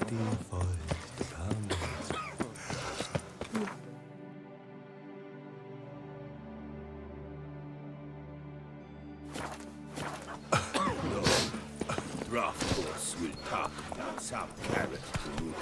die feuchte Perle. Rough horse will talk about some carrot to you.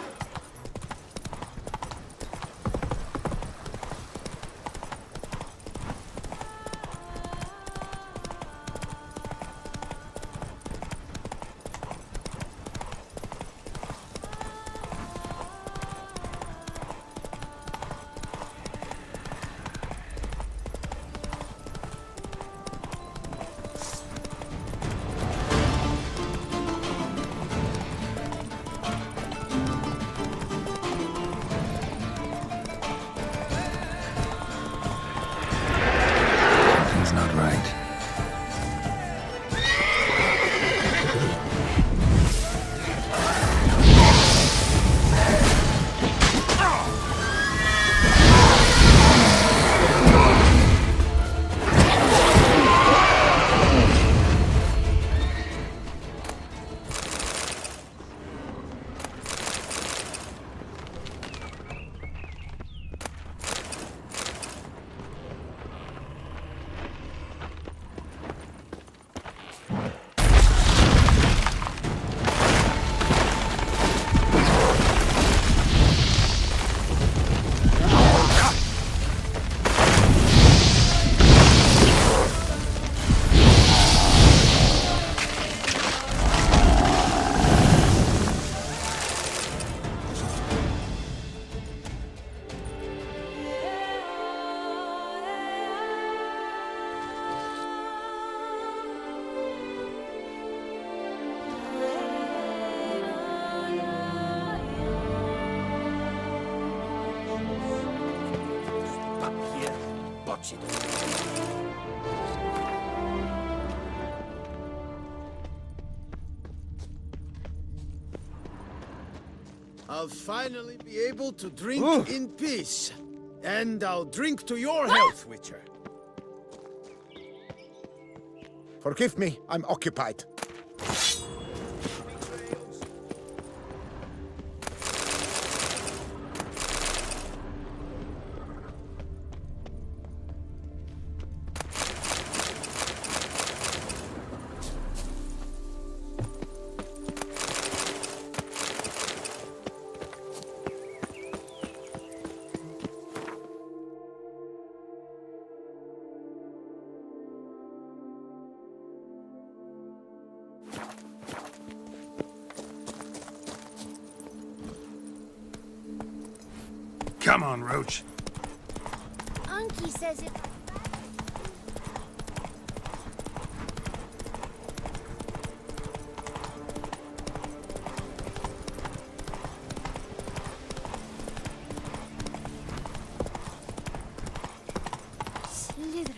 Something's not right. Up here, watch it. I'll finally be able to drink in peace. And I'll drink to your health, Witcher. Forgive me, I'm occupied. Come on, Roach. Unky says it. Slithering.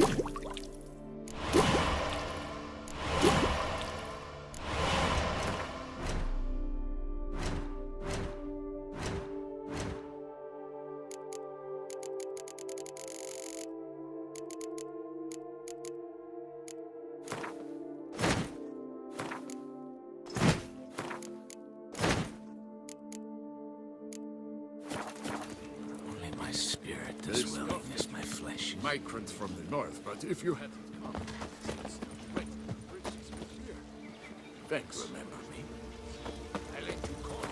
Only my spirit is willing as my flesh. Migrants from the north, but if you had come... Thanks. Remember me? I let you call.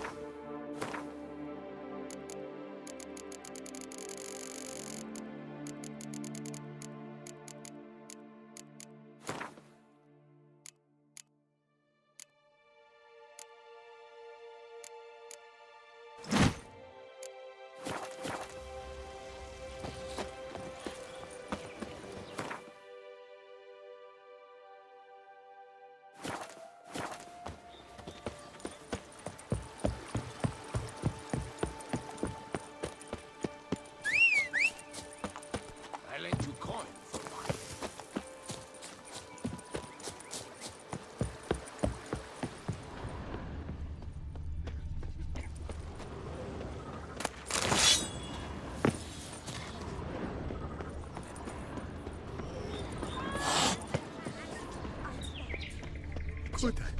I lent you coin for mine.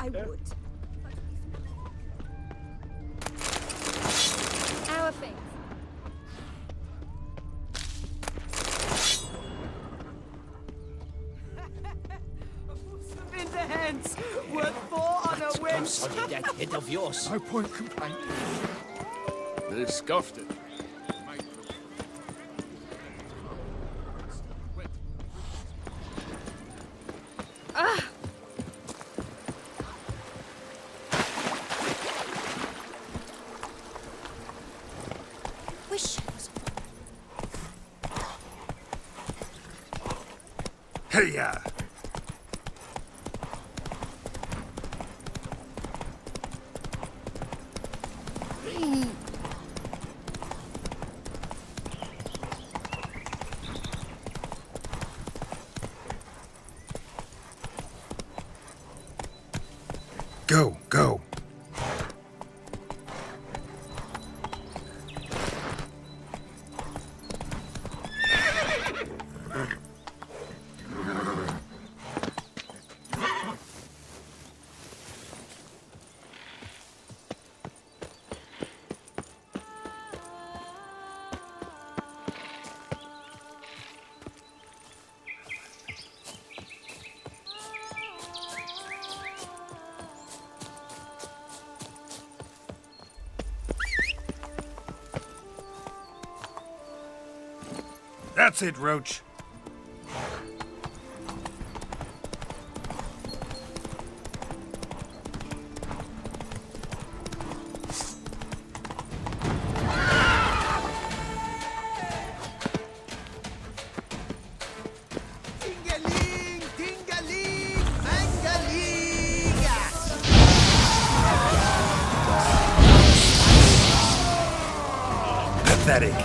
I would. Our faith. In the hands, worth 4 on a win. That head of yours. My point companion. They scuffed it. Wish I was Hey-ya! Go, go. That's it, Roach. Ting-a-ling, ting-a-ling, ang-galing! Pathetic.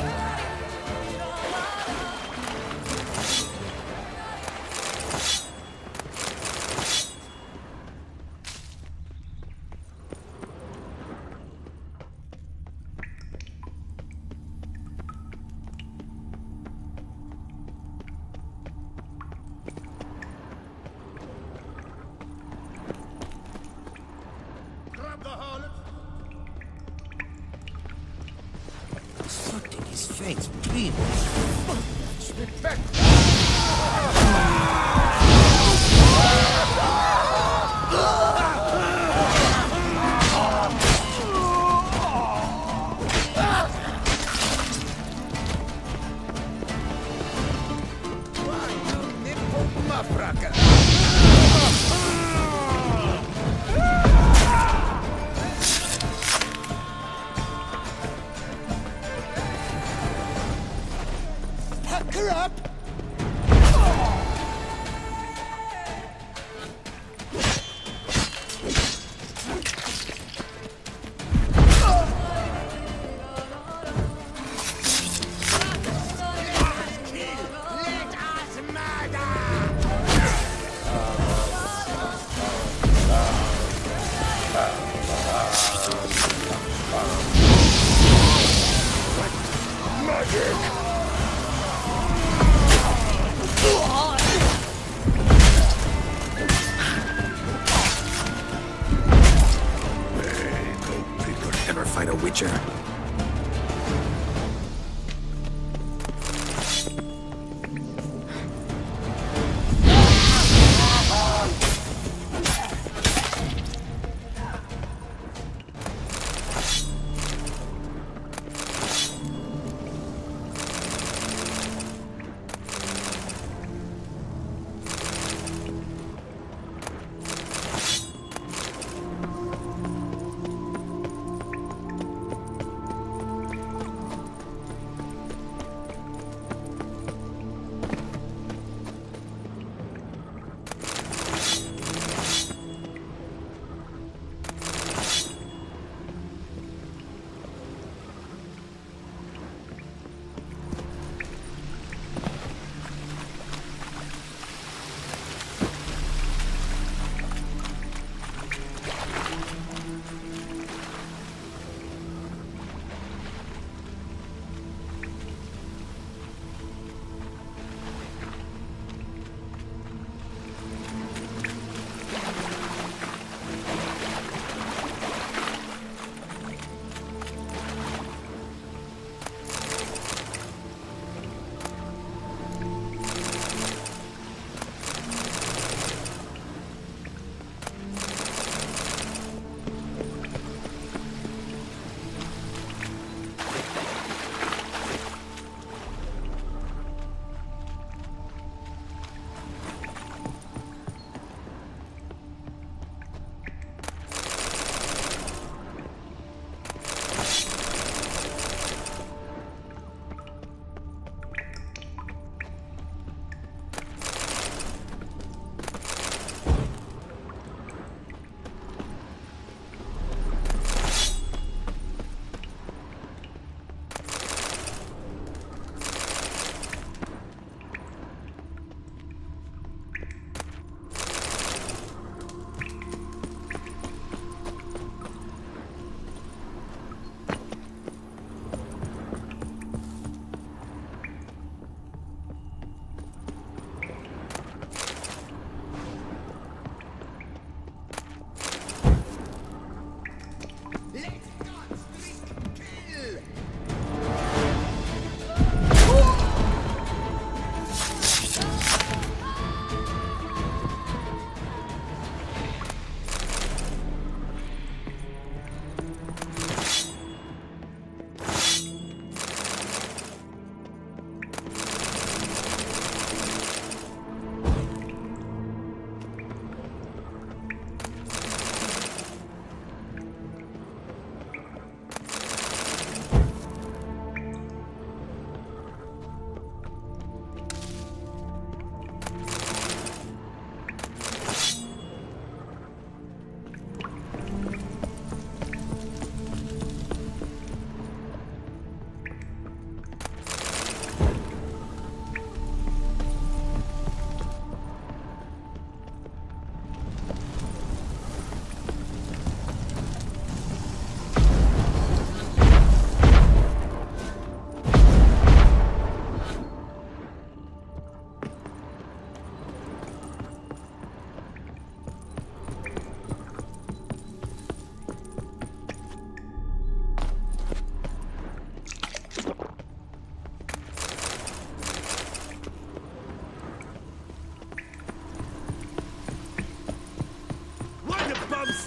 Grab the harlot! Fuck in his face, please. Pucker up! Let us murder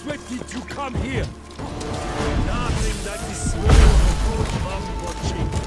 sweat did you come here? Nothing that is smell of good bumbo chicken.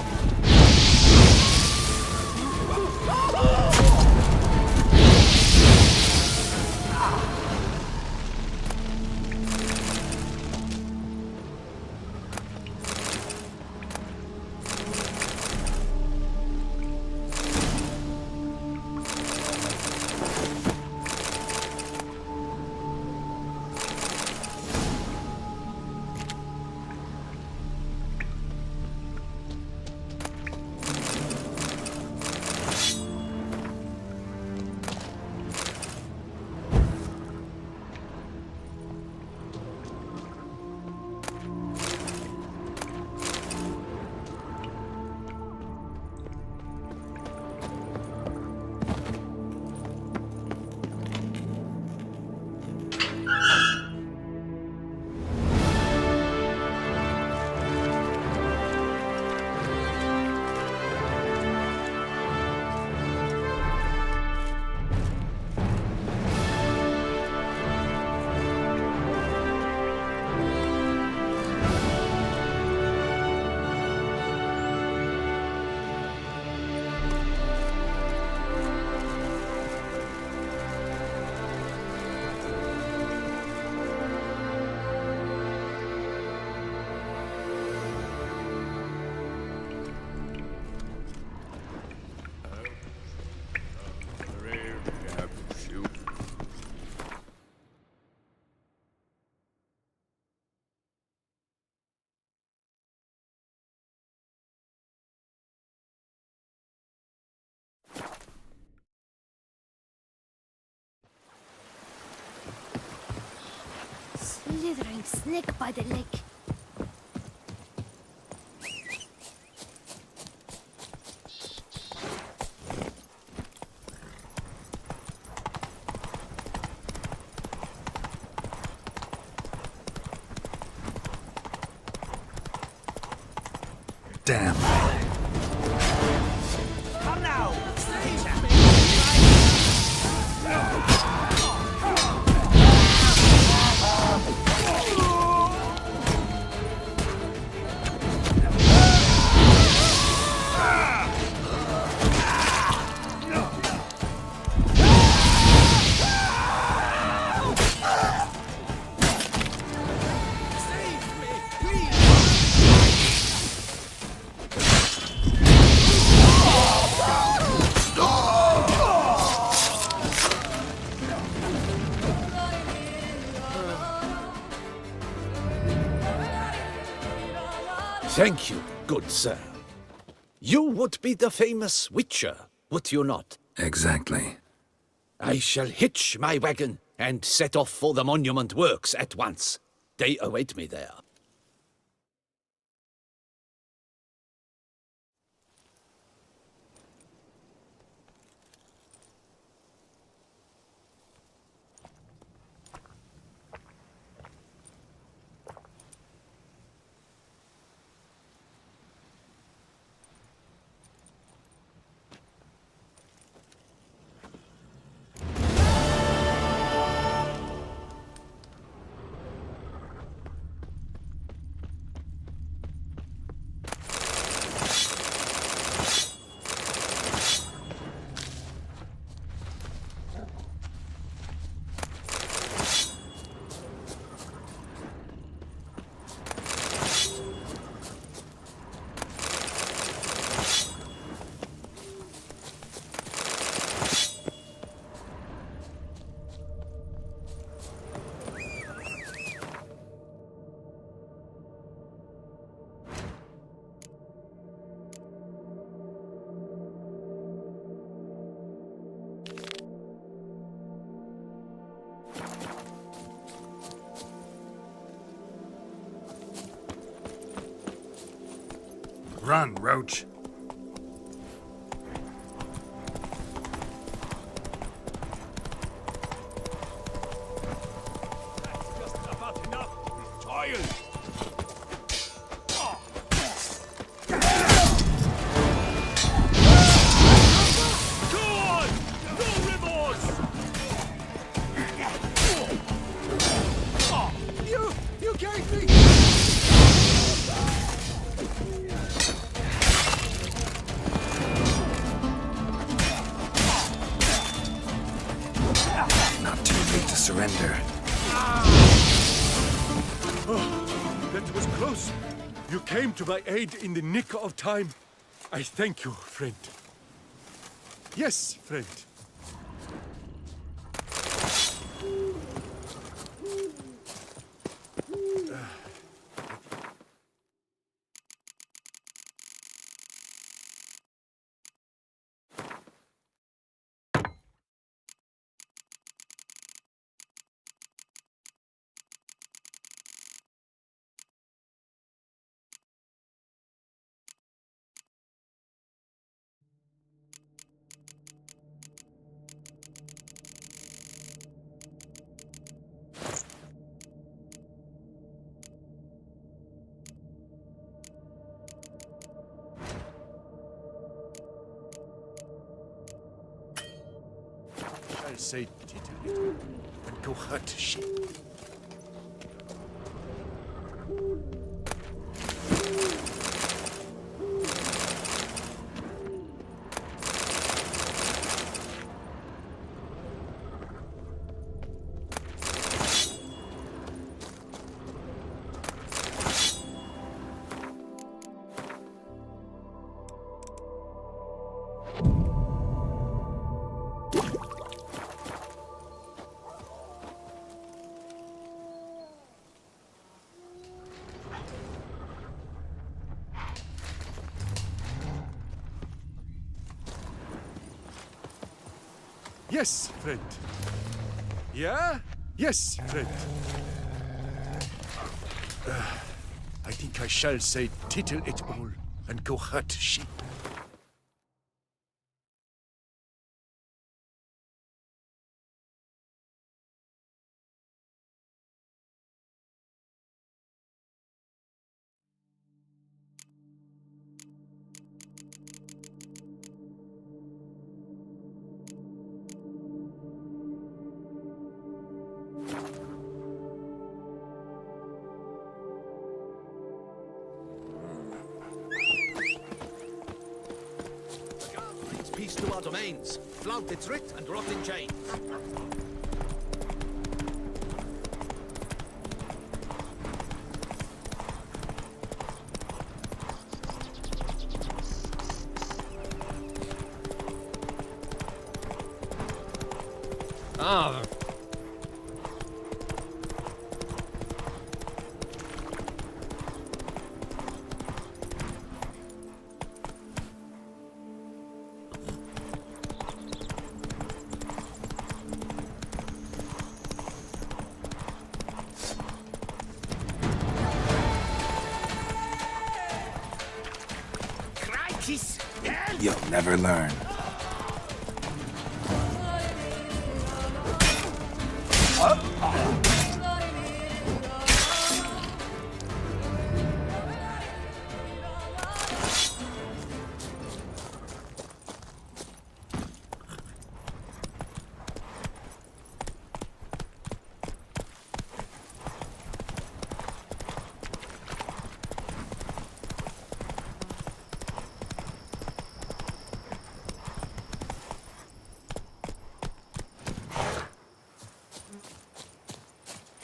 Slithering snake by the lake. Damn. Come now! Thank you, good sir. You would be the famous Witcher, would you not? Exactly. I shall hitch my wagon and set off for the monument works at once. They await me there. Run, Roach. Just about enough. Tired. Go on! No remorse! surrender. That was close. You came to my aid in the nick of time. I thank you, friend. Yes, friend. I'll say tittle and go hurt sheep. Yes, friend. Yeah? Yes, friend. I think I shall say tittle it all and go hurt sheep. Peace to our domains. Flout its writ and rot in chains. Ah. You'll never learn.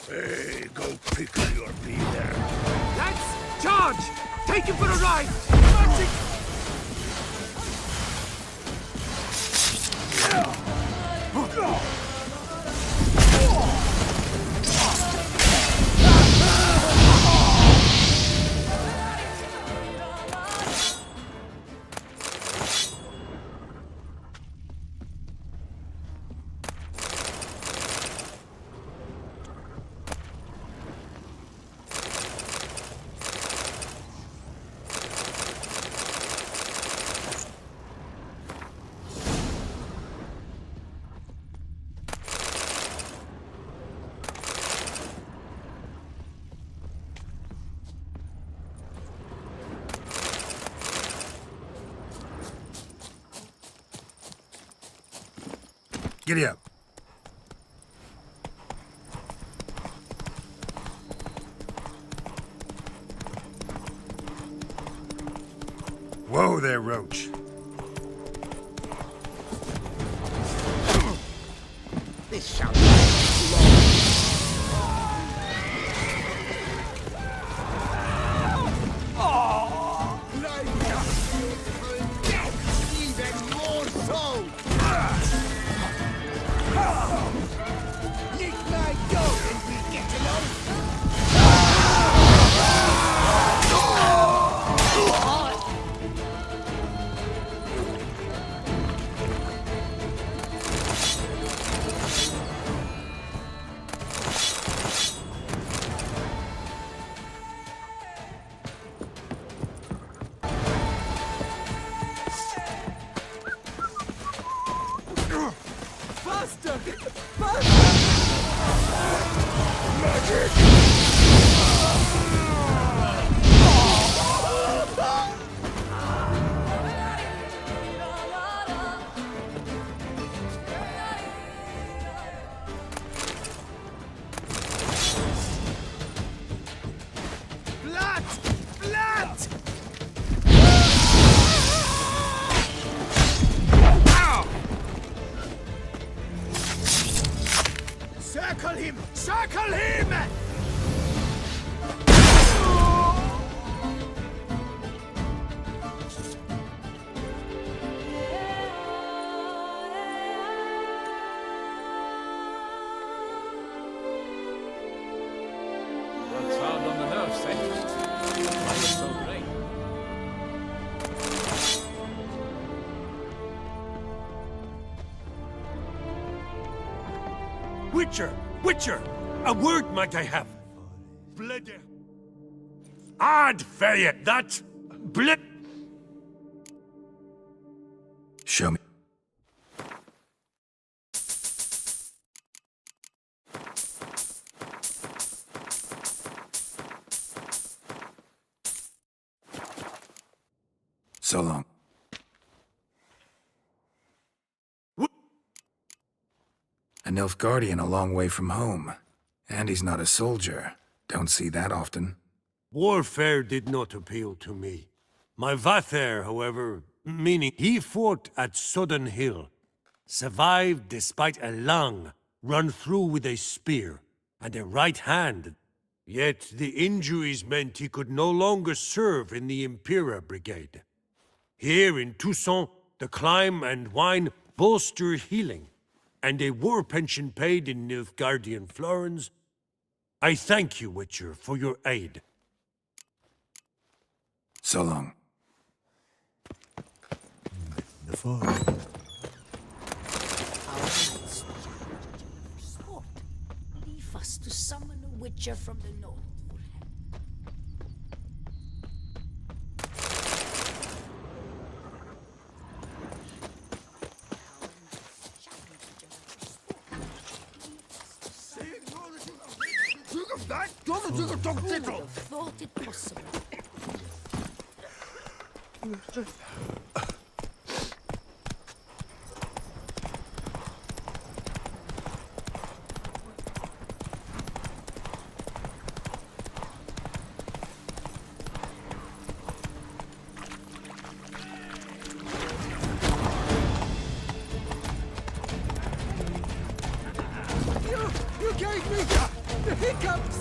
Hey, go pickle your beaver. Lads, charge! Take him for a ride! Giddy up. Whoa there, Roach. This shall be long. soul! Lick my dog and we get along. Faster! Faster! Blood! Blood! Circle him! Circle him! What's found on the nerve center? Why was so great? Witcher! Witcher! A word might I have? Bloody... Ad feriet, that... Blip... Show me. So long. A Nilfgaardian a long way from home. And he's not a soldier. Don't see that often. Warfare did not appeal to me. My Vather, however, meaning he fought at Sodden Hill, survived despite a lung run through with a spear, and a right hand. Yet the injuries meant he could no longer serve in the Impera Brigade. Here in Toussaint, the climb and wine bolster healing, and a war pension paid in Nilfgaardian florins. I thank you, Witcher, for your aid. So long. Leave us to summon a witcher from the north. Who would have thought it possible? You gave me the hiccups!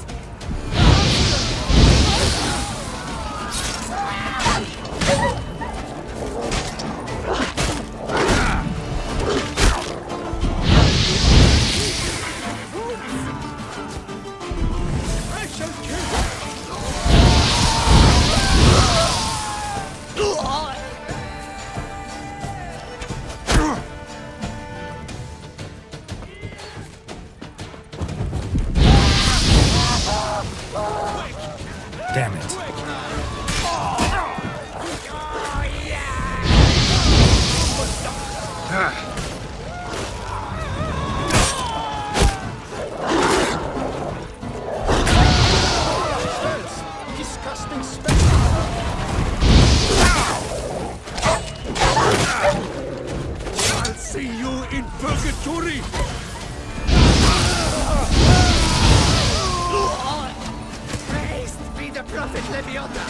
I shall kill you! Damn it. Disgusting spectacle! I'll see you in purgatory! Praised be the prophet Lebioda!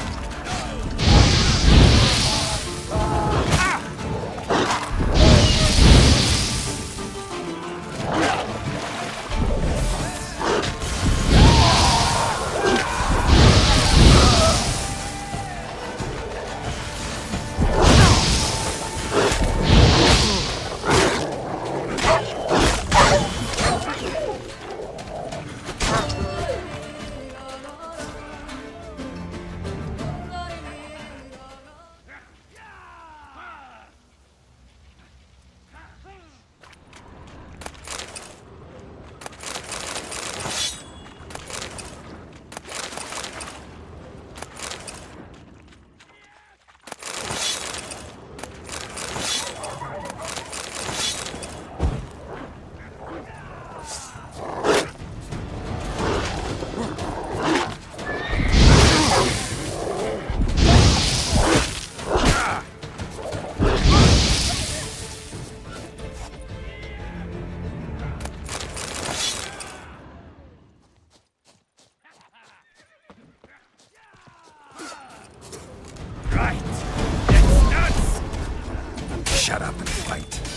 feet.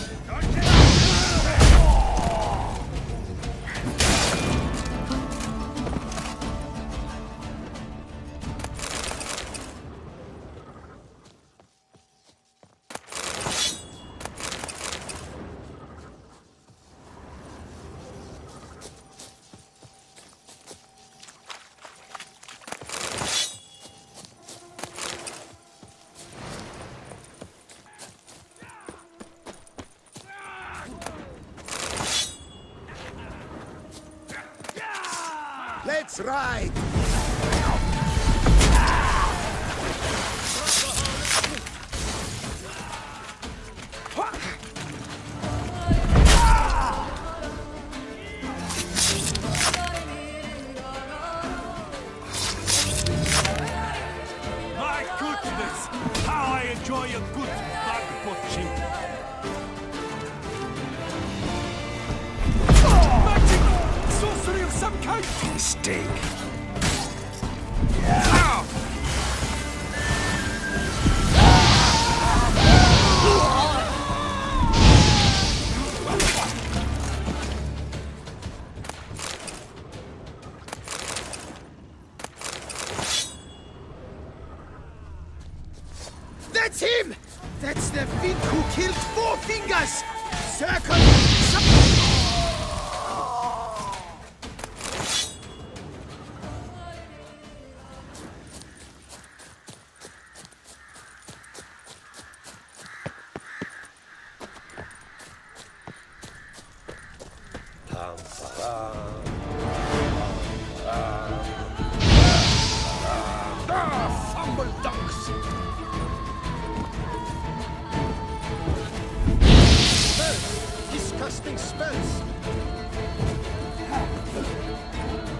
Let's ride! My goodness! How I enjoy a good bug butching! Magic! Sorcery of some kind! Mistake. That's him! That's the Fink who killed Four Fingers! Circle! Fumble dunks! Disgusting spells!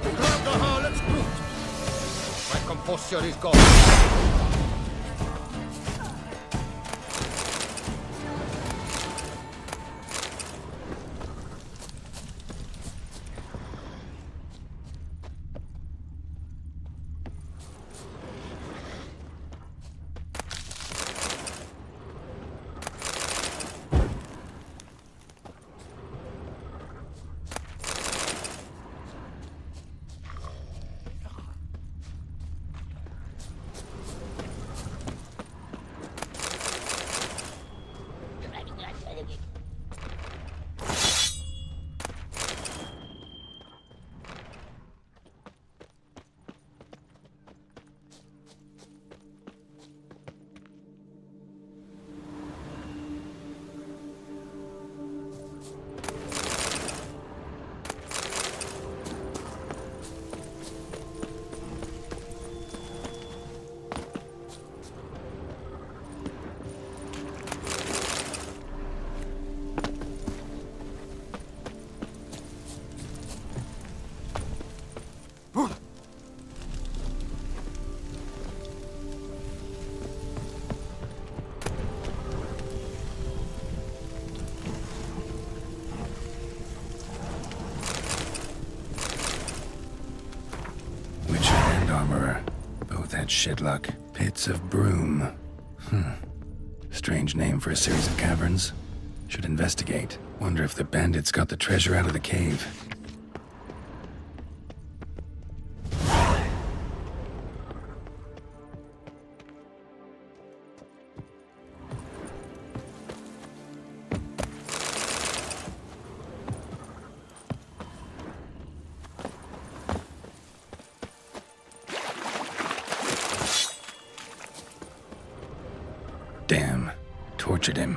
Grab the harlot's brute! My composure is gone. Witcher and armorer. Both had shit luck. Pits of Broom. Strange name for a series of caverns. Should investigate. Wonder if the bandits got the treasure out of the cave. Damn. Tortured him.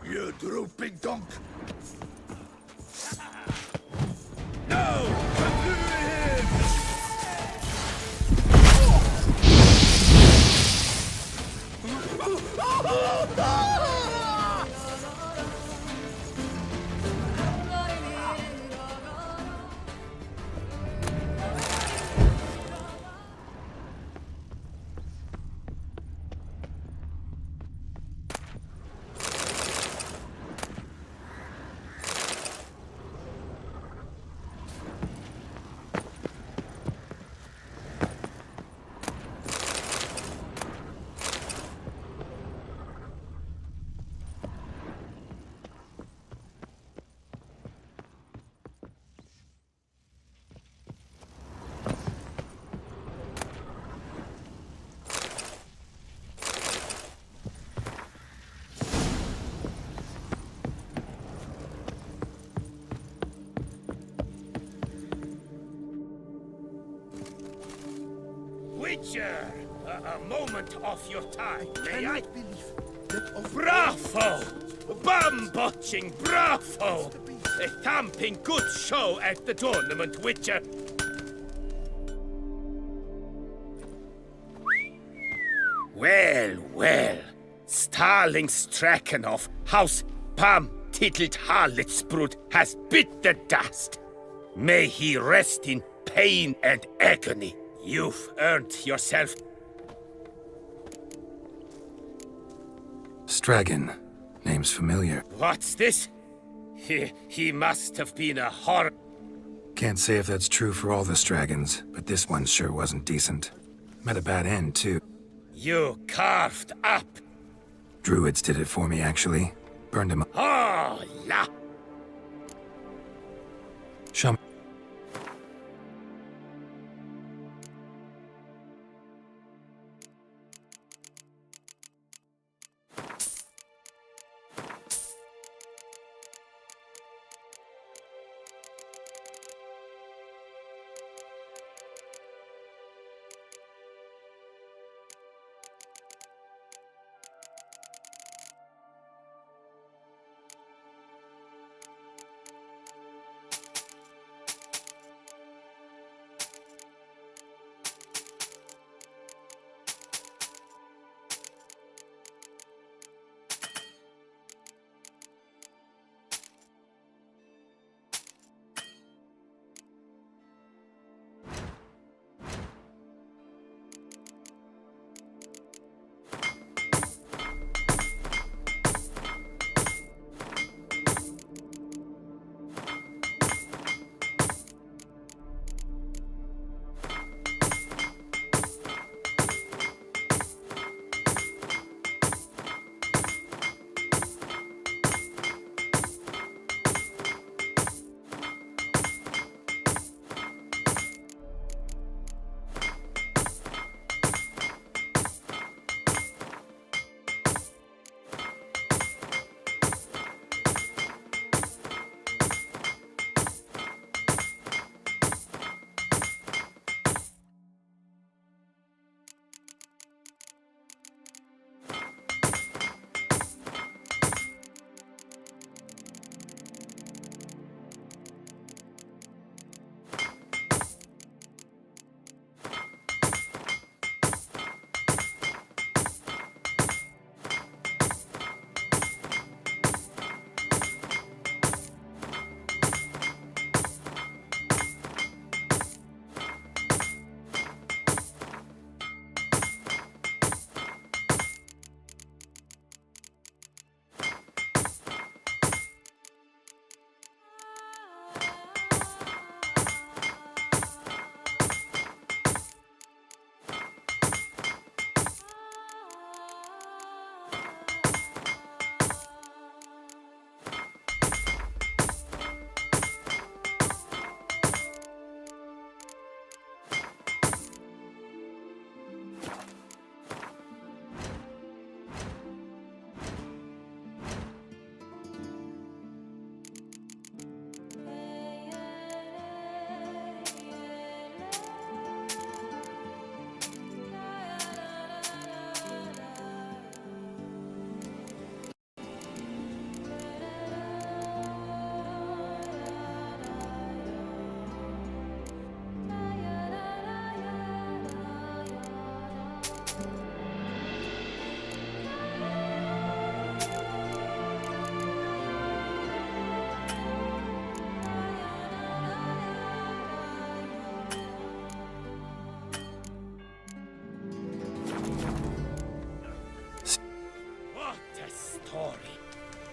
You drooping donk! No! Come through him! Witcher! A moment of your time, may I? Believe that of Bravo! Bum-botching bravo! A thumping good show at the tournament, Witcher. Well, well. Starling Strakenhoff, House Pam Tittled Harlotsbrud has bit the dust. May he rest in pain and agony. You've earned yourself. Stragon. Name's familiar. What's this? He must have been a horror. Can't say if that's true for all the Stragons, but this one sure wasn't decent. Met a bad end, too. You carved up. Druids did it for me, actually. Burned him up. Oh, la. Show me.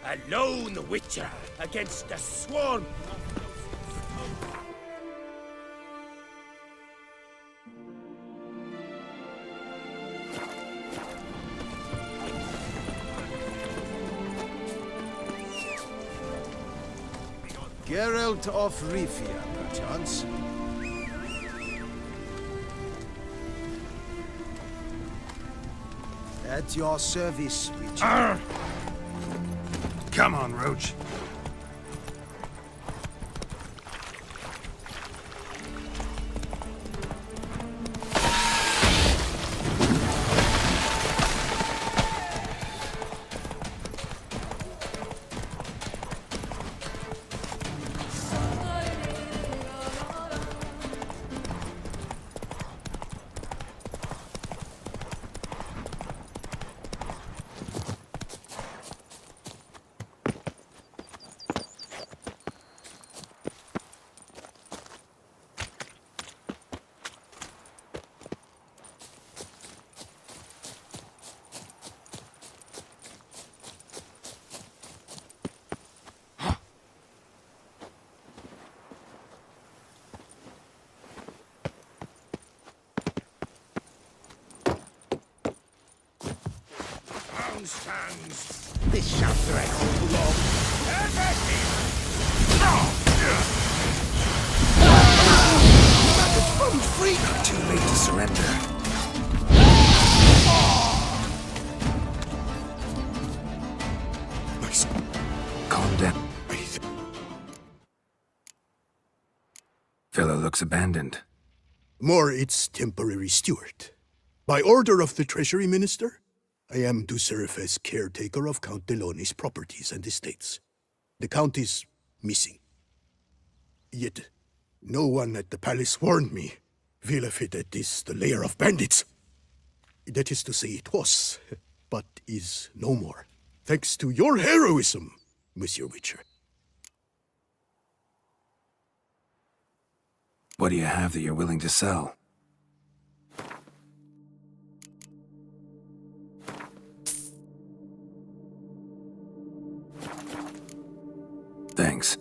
A lone Witcher against a swarm. Geralt of Rivia, perchance. At your service, Witcher. Come on, Roach. ground stands. This shall drag on too long. I'm free. Too late to surrender. Calm down. Fellow looks abandoned. More its temporary steward. By order of the Treasury Minister, I am to serve as caretaker of Count Deloni's properties and estates. The Count is missing. Yet, no one at the palace warned me. Villafetet is the lair of bandits. That is to say, it was, but is no more. Thanks to your heroism, Monsieur Witcher. What do you have that you're willing to sell? Thanks.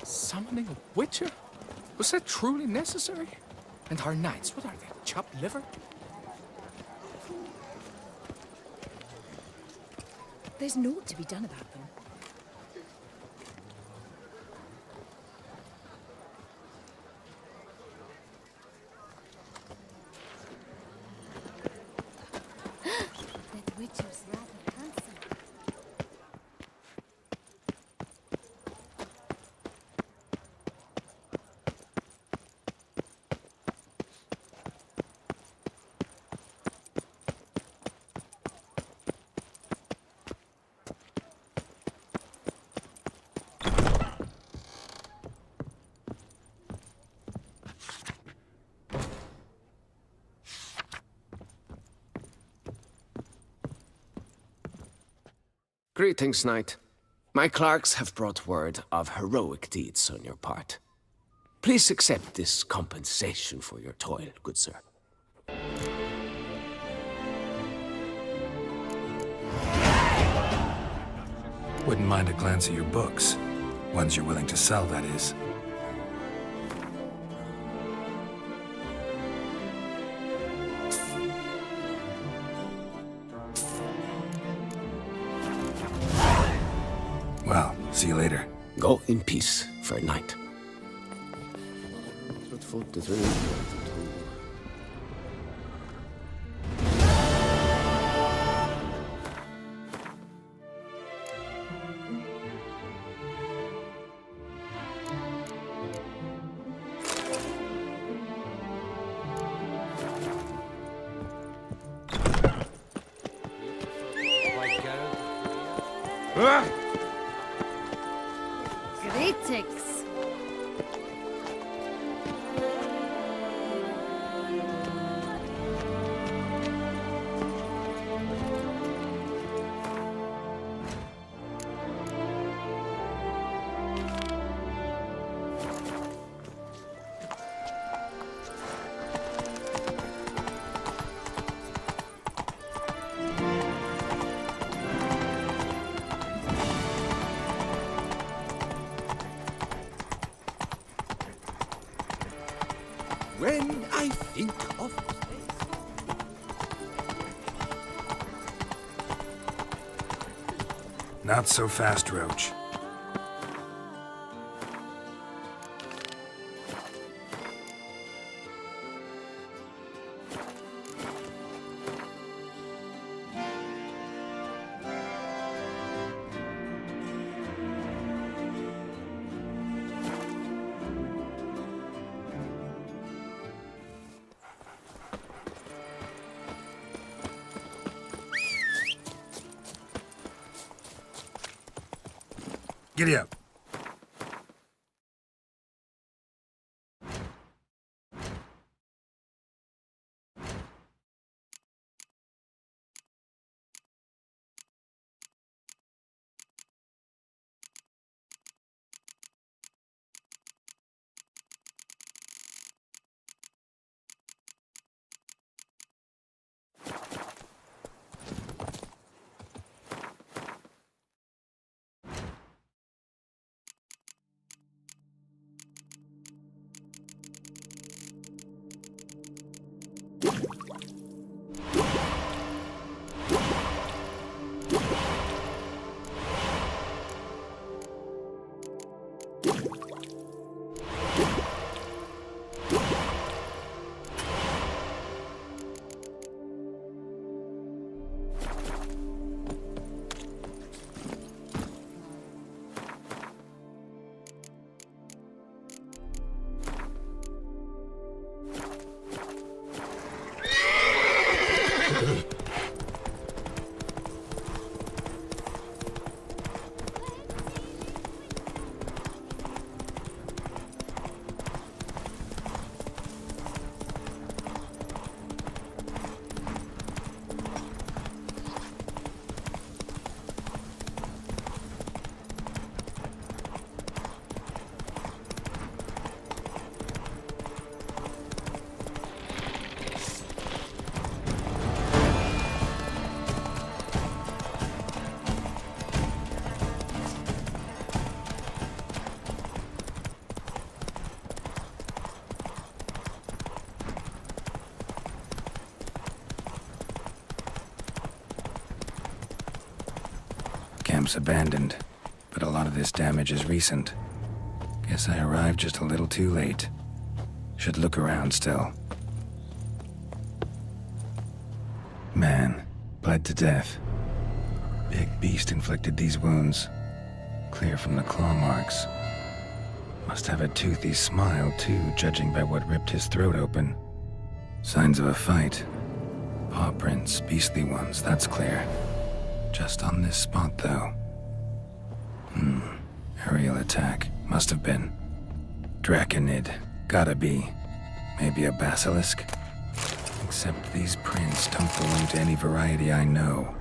Summoning a witcher? Was that truly necessary? And our knights, what are they, chopped liver? There's naught to be done about them. That witcher's rather handsome. Greetings, knight. My clerks have brought word of heroic deeds on your part. Please accept this compensation for your toil, good sir. Wouldn't mind a glance at your books. Ones you're willing to sell, that is. Well, see you later. Go in peace, fair knight. Greetings. think of Not so fast, Roach. Giddy up. Camp's abandoned, but a lot of this damage is recent. Guess I arrived just a little too late. Should look around still. Man, bled to death. Big beast inflicted these wounds. Clear from the claw marks. Must have a toothy smile, too, judging by what ripped his throat open. Signs of a fight. Paw prints, beastly ones, that's clear. Just on this spot, though. Aerial attack. Must have been. Draconid. Gotta be. Maybe a basilisk? Except these prints don't belong to any variety I know.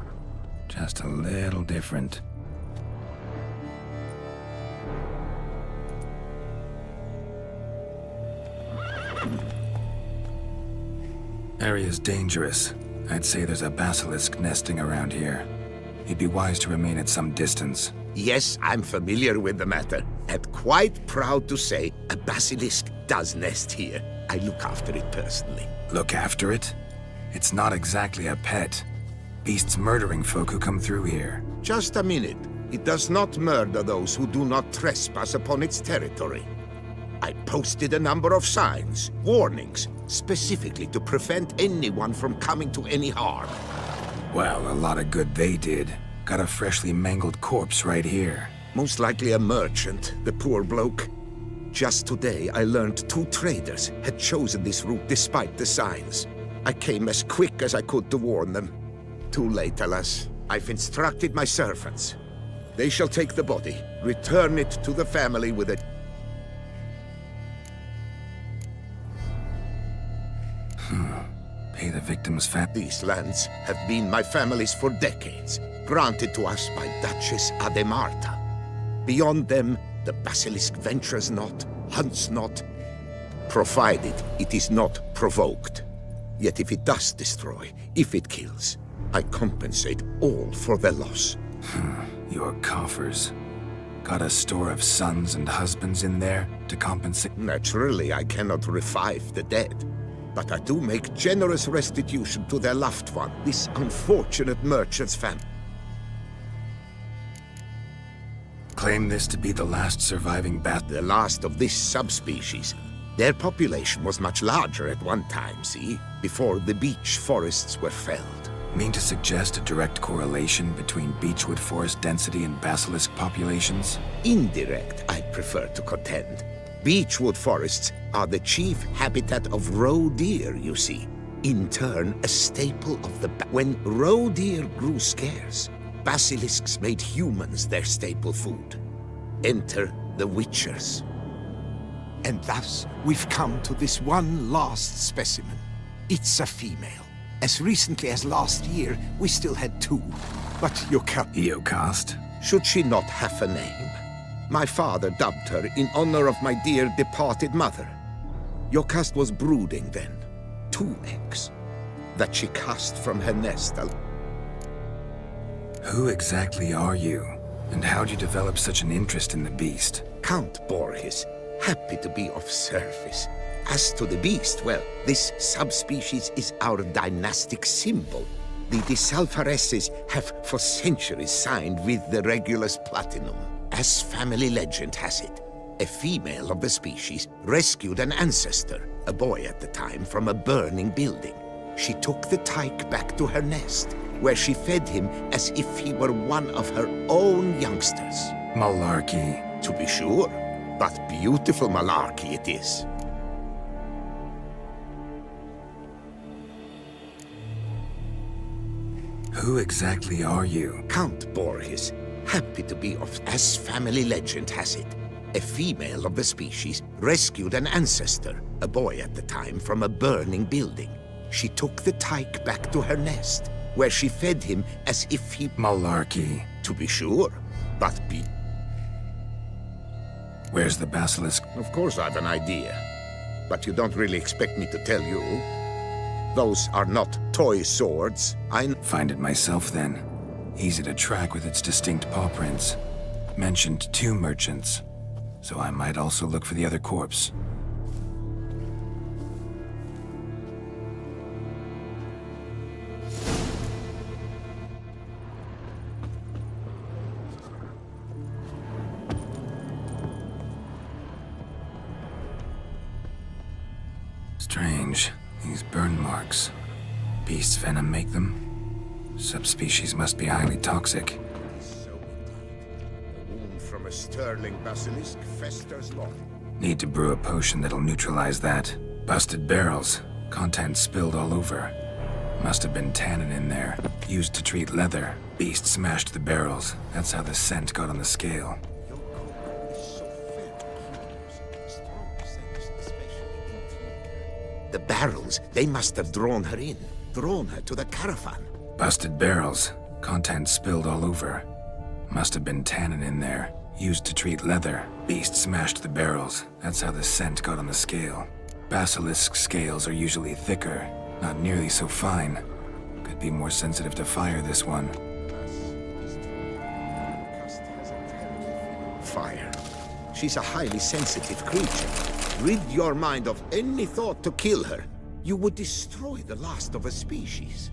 Just a little different. Area's dangerous. I'd say there's a basilisk nesting around here. You'd be wise to remain at some distance. Yes, I'm familiar with the matter, and quite proud to say a basilisk does nest here. I look after it personally. Look after it? It's not exactly a pet. Beasts murdering folk who come through here. Just a minute. It does not murder those who do not trespass upon its territory. I posted a number of signs, warnings, specifically to prevent anyone from coming to any harm. Well, a lot of good they did. Got a freshly mangled corpse right here. Most likely a merchant, the poor bloke. Just today, I learned 2 traders had chosen this route despite the signs. I came as quick as I could to warn them. Too late, alas. I've instructed my servants. They shall take the body, return it to the family with a... Pay the victim's fat. These lands have been my family's for decades, granted to us by Duchess Ademarta. Beyond them, the basilisk ventures not, hunts not, provided it is not provoked. Yet if it does destroy, if it kills, I compensate all for their loss. Your coffers. Got a store of sons and husbands in there to compensate? Naturally, I cannot revive the dead. but I do make generous restitution to their loved one, this unfortunate merchant's family. Claim this to be the last surviving The last of this subspecies. Their population was much larger at one time, see? Before the beech forests were felled. Mean to suggest a direct correlation between beechwood forest density and basilisk populations? Indirect, I prefer to contend. Beechwood forests are the chief habitat of roe deer, you see. In turn, a staple of the... When roe deer grew scarce, basilisks made humans their staple food. Enter the Witchers. And thus, we've come to this one last specimen. It's a female. As recently as last year, we still had 2. But Eocast? Should she not have a name? My father dubbed her in honor of my dear departed mother. Yocast was brooding then. 2 eggs. That she cast from her nest. Who exactly are you? And how'd you develop such an interest in the beast? Count Borges. Happy to be of service. As to the beast, well, this subspecies is our dynastic symbol. The Disalfareses have for centuries signed with the Regulus Platinum. As family legend has it, a female of the species rescued an ancestor, a boy at the time, from a burning building. She took the tyke back to her nest, where she fed him as if he were one of her own youngsters. Malarkey. To be sure, but beautiful malarkey it is. Who exactly are you? Count Borges. Happy to be of... As family legend has it, a female of the species rescued an ancestor, a boy at the time, from a burning building. She took the tyke back to her nest, where she fed him as if he... Malarkey. To be sure, but Where's the basilisk? Of course I've an idea, but you don't really expect me to tell you. Those are not toy swords. Find it myself then. Easy to track with its distinct paw prints. Mentioned 2 merchants, so I might also look for the other corpse. Strange, these burn marks. Beast's venom make them? Subspecies must be highly toxic. So indeed. A wound from a sterling basilisk festers long. Need to brew a potion that'll neutralize that. Busted barrels. Contents spilled all over. Must have been tannin in there. Used to treat leather. Beast smashed the barrels. That's how the scent got on the scale. Your cover is so very curious. Strong scents, especially in the barrels, they must have drawn her in. Drawn her to the caravan. Busted barrels. Contents spilled all over. Must have been tannin in there. Used to treat leather. Beast smashed the barrels. That's how the scent got on the scale. Basilisk scales are usually thicker, not nearly so fine. Could be more sensitive to fire, this one. Fire. She's a highly sensitive creature. Rid your mind of any thought to kill her. You would destroy the last of a species.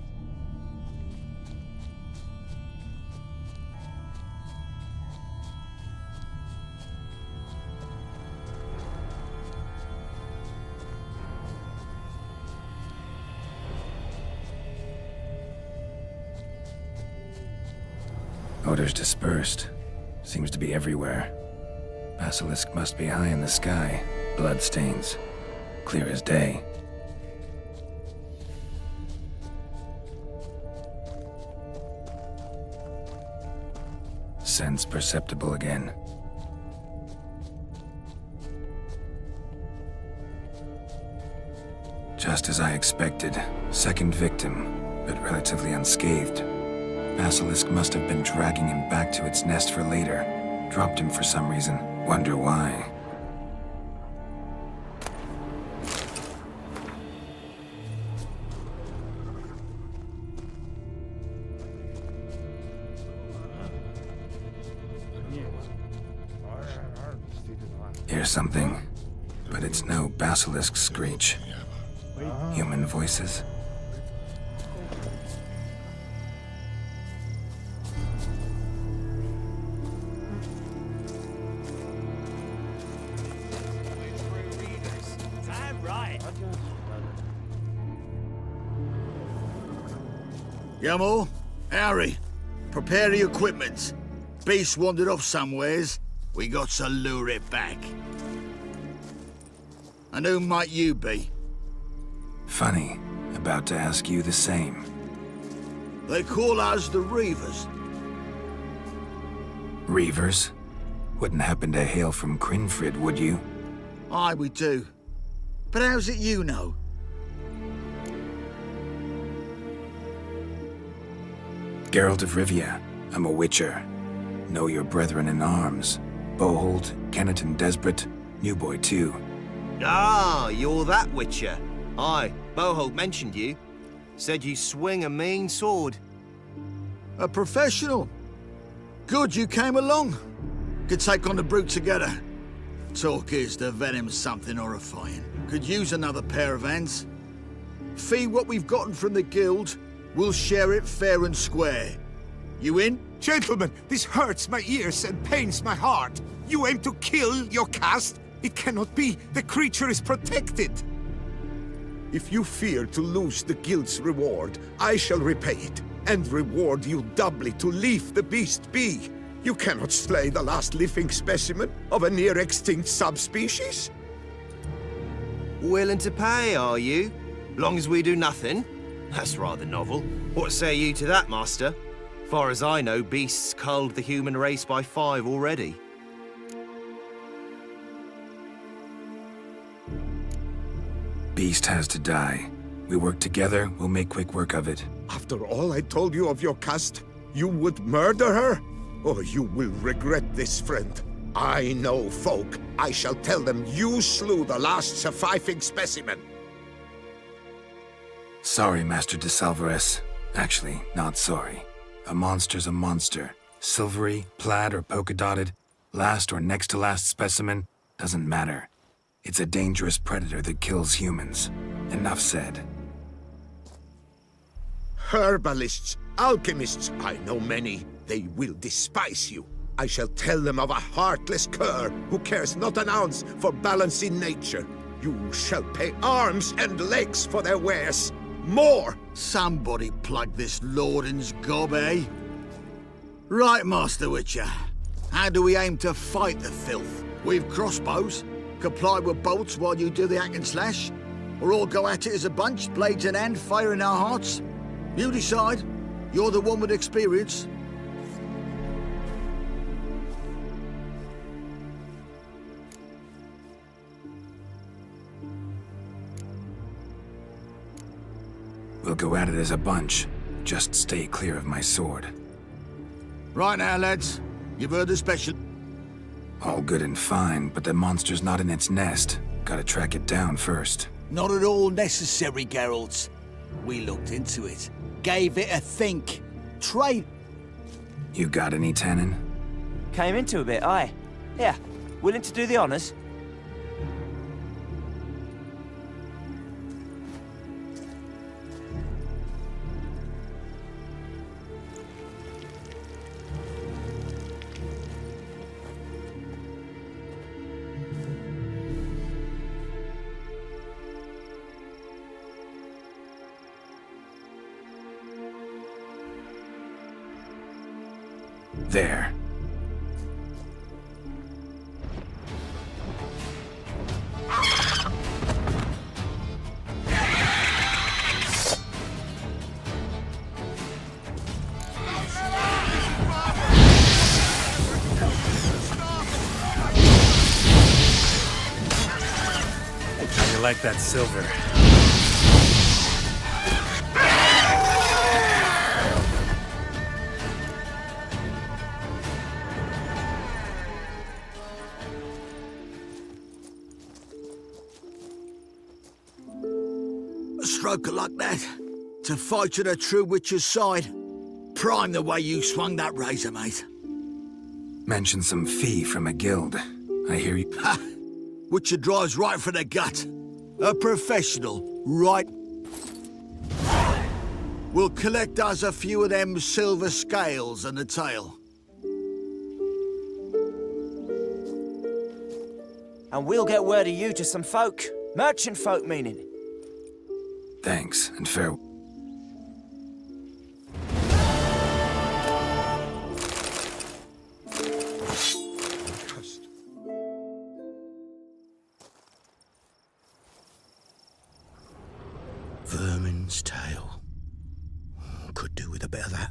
Odors dispersed. Seems to be everywhere. Basilisk must be high in the sky. Bloodstains. Clear as day. Sense perceptible again. Just as I expected. Second victim, but relatively unscathed. Basilisk must have been dragging him back to its nest for later. Dropped him for some reason. Wonder why. Here's something, but it's no basilisk screech. Human voices. Yamo, Harry, prepare the equipment. Beast wandered off somewheres. We got to lure it back. And who might you be? Funny. About to ask you the same. They call us the Reavers. Reavers? Wouldn't happen to hail from Crinfrid, would you? Aye, we do. But how's it you know? Geralt of Rivia. I'm a witcher. Know your brethren in arms. Bohold, Kenneton Desperate, New Boy too. Ah, you're that witcher. Aye, Bohold mentioned you. Said you swing a mean sword. A professional. Good you came along. Could take on the brute together. Talk is the venom's something horrifying. Could use another pair of hands. Fee what we've gotten from the guild. We'll share it fair and square. You in? Gentlemen, this hurts my ears and pains my heart. You aim to kill your caste? It cannot be. The creature is protected. If you fear to lose the guild's reward, I shall repay it, and reward you doubly to leave the beast be. You cannot slay the last living specimen of a near-extinct subspecies. Willing to pay, are you? Long as we do nothing? That's rather novel. What say you to that, master? Far as I know, beasts culled the human race by 5 already. Beast has to die. We work together, we'll make quick work of it. After all I told you of your caste, you would murder her? Oh, you will regret this, friend. I know folk. I shall tell them you slew the last surviving specimen. Sorry, Master de Salvarez. Actually, not sorry. A monster's a monster. Silvery, plaid, or polka-dotted, last or next to last specimen, doesn't matter. It's a dangerous predator that kills humans. Enough said. Herbalists, alchemists, I know many. They will despise you. I shall tell them of a heartless cur who cares not an ounce for balance in nature. You shall pay arms and legs for their wares. More! Somebody plug this Lorden's gob, eh? Right, Master Witcher. How do we aim to fight the filth? We've crossbows. Comply with bolts while you do the hack and slash? Or all go at it as a bunch, blades in hand, fire in our hearts? You decide. You're the one with experience. We'll go at it as a bunch. Just stay clear of my sword. Right now, lads. You've heard the special... All good and fine, but the monster's not in its nest. Gotta track it down first. Not at all necessary, Geralt. We looked into it. Gave it a think. Trade... You got any, Tannen? Came into a bit, aye. Yeah, willing to do the honours? There. You like that silver? A stroke of luck, that. To fight at a true Witcher's side. Prime the way you swung that razor, mate. Mention some fee from a guild. I hear you... Ha! Witcher drives right for the gut. A professional, right We'll collect us a few of them silver scales and a tail. And we'll get word of you to some folk. Merchant folk, meaning. Thanks, and farewell. Vermin's tail. Could do with a bit of that.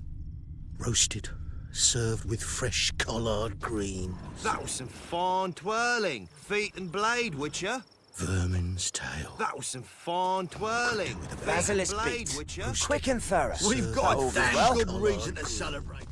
Roasted, served with fresh collard green. That was some fine twirling. Feet and blade, Witcher. Vermin's tail. That was some fine twirling. Basilisk blade, beat. Witcher. Quick and thorough. We've got All a damn well. good reason to celebrate.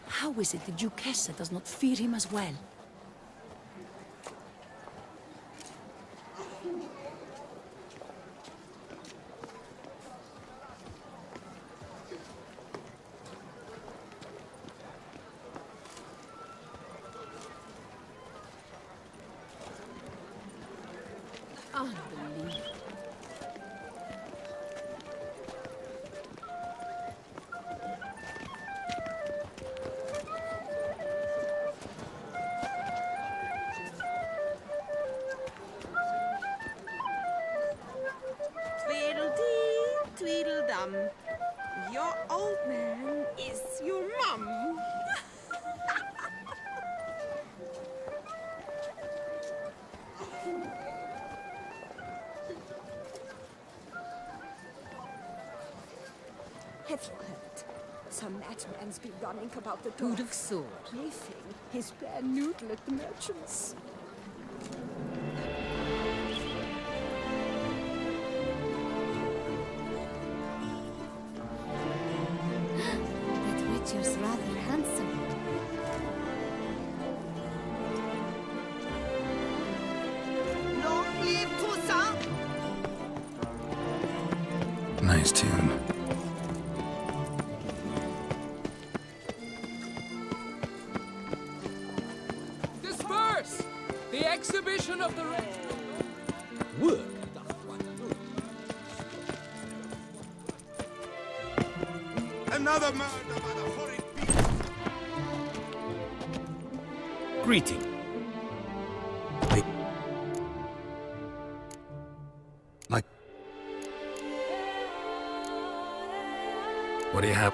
How is it the Duchessa does not fear him as well? Unbelievable. Tweedledee, Tweedledum. Your old man is your mum. Have you heard? Some madman's been running about the Who'd have thought? Plaything his bare noodle at the merchants. That Witcher's rather handsome. Long live Toussaint! Nice tune. Disperse! The exhibition of the... Work. Another murder by the horrid beast. Greeting. Like... What do you have?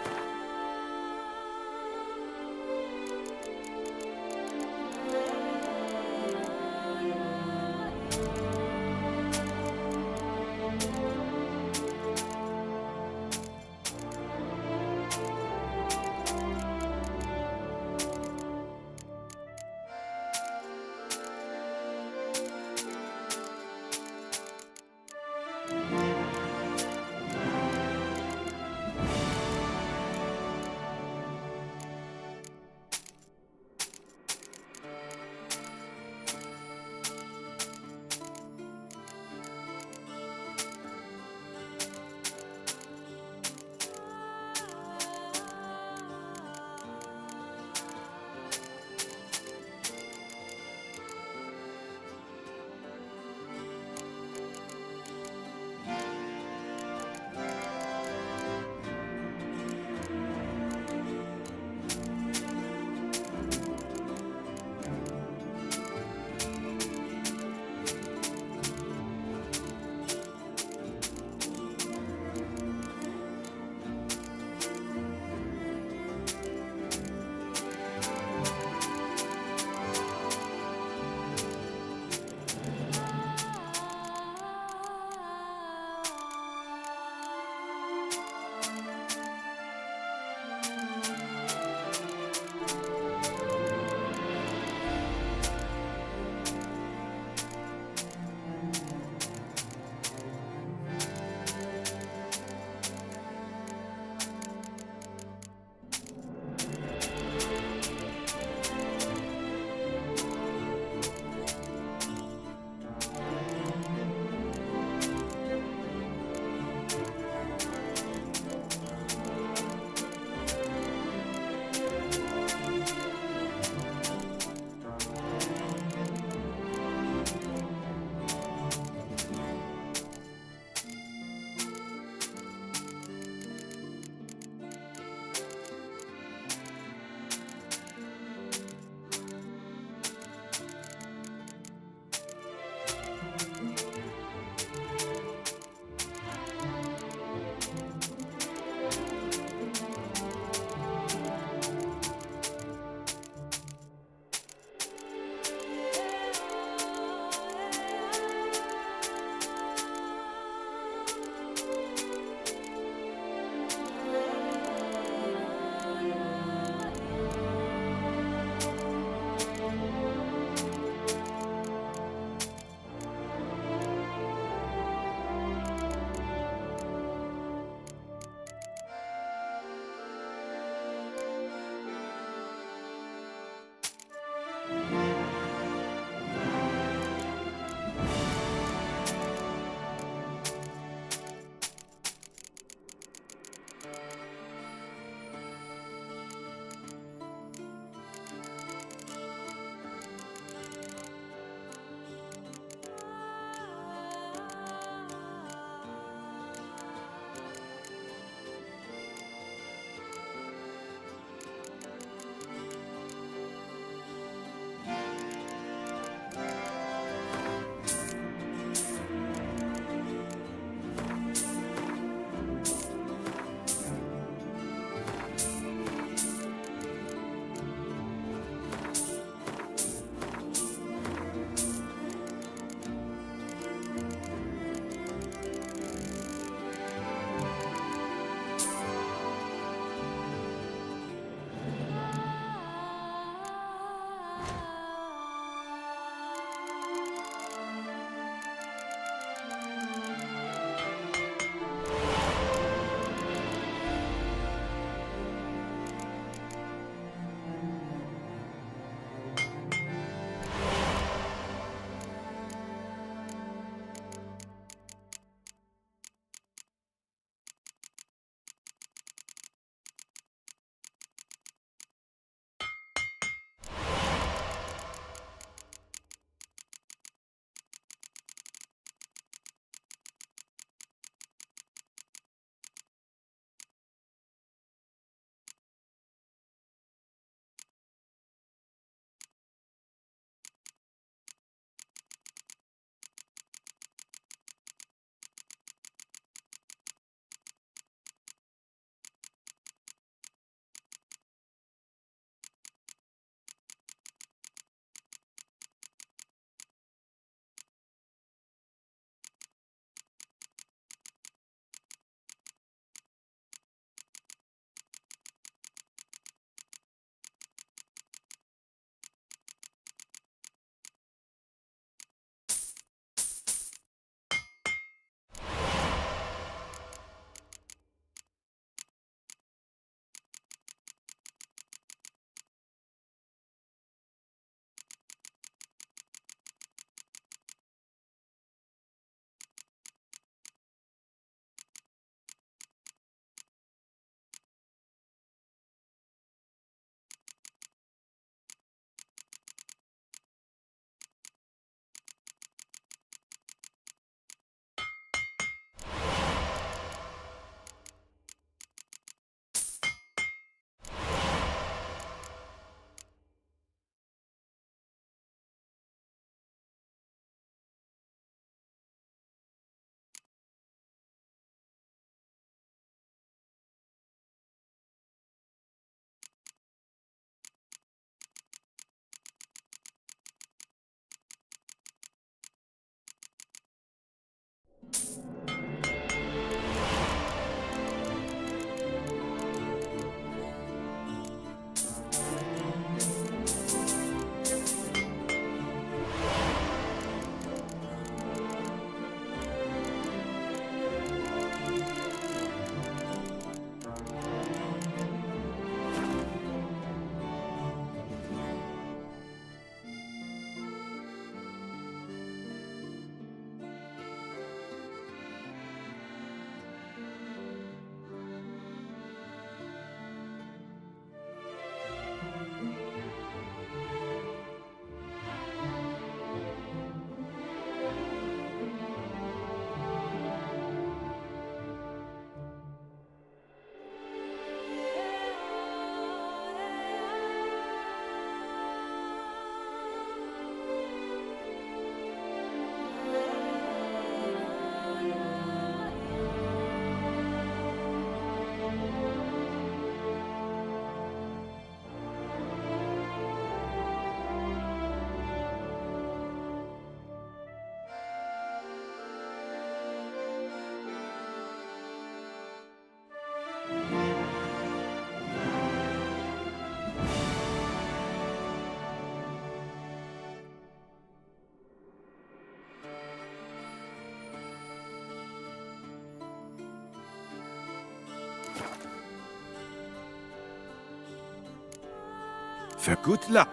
For good luck.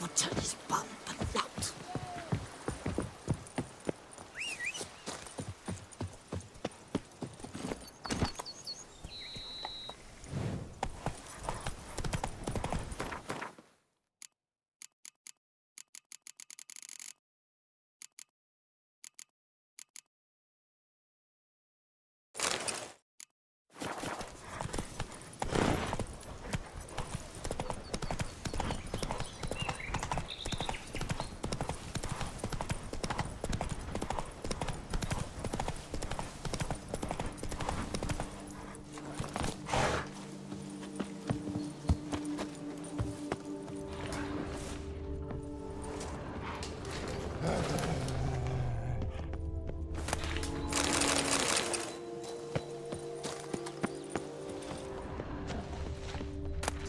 Butcher his bum, but loud.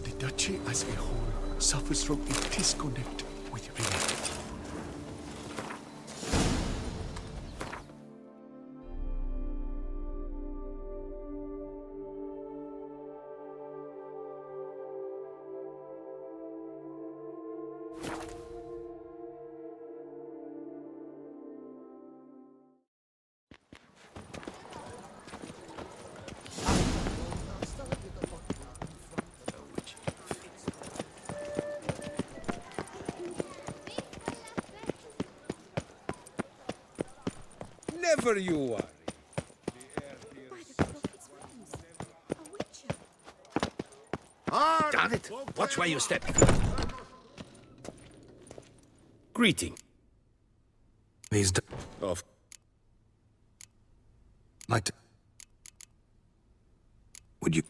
The duchy as a whole suffers from a disconnect with reality. Never you worry. Damn it! Watch where you step. Greeting. These Of like to... Would you...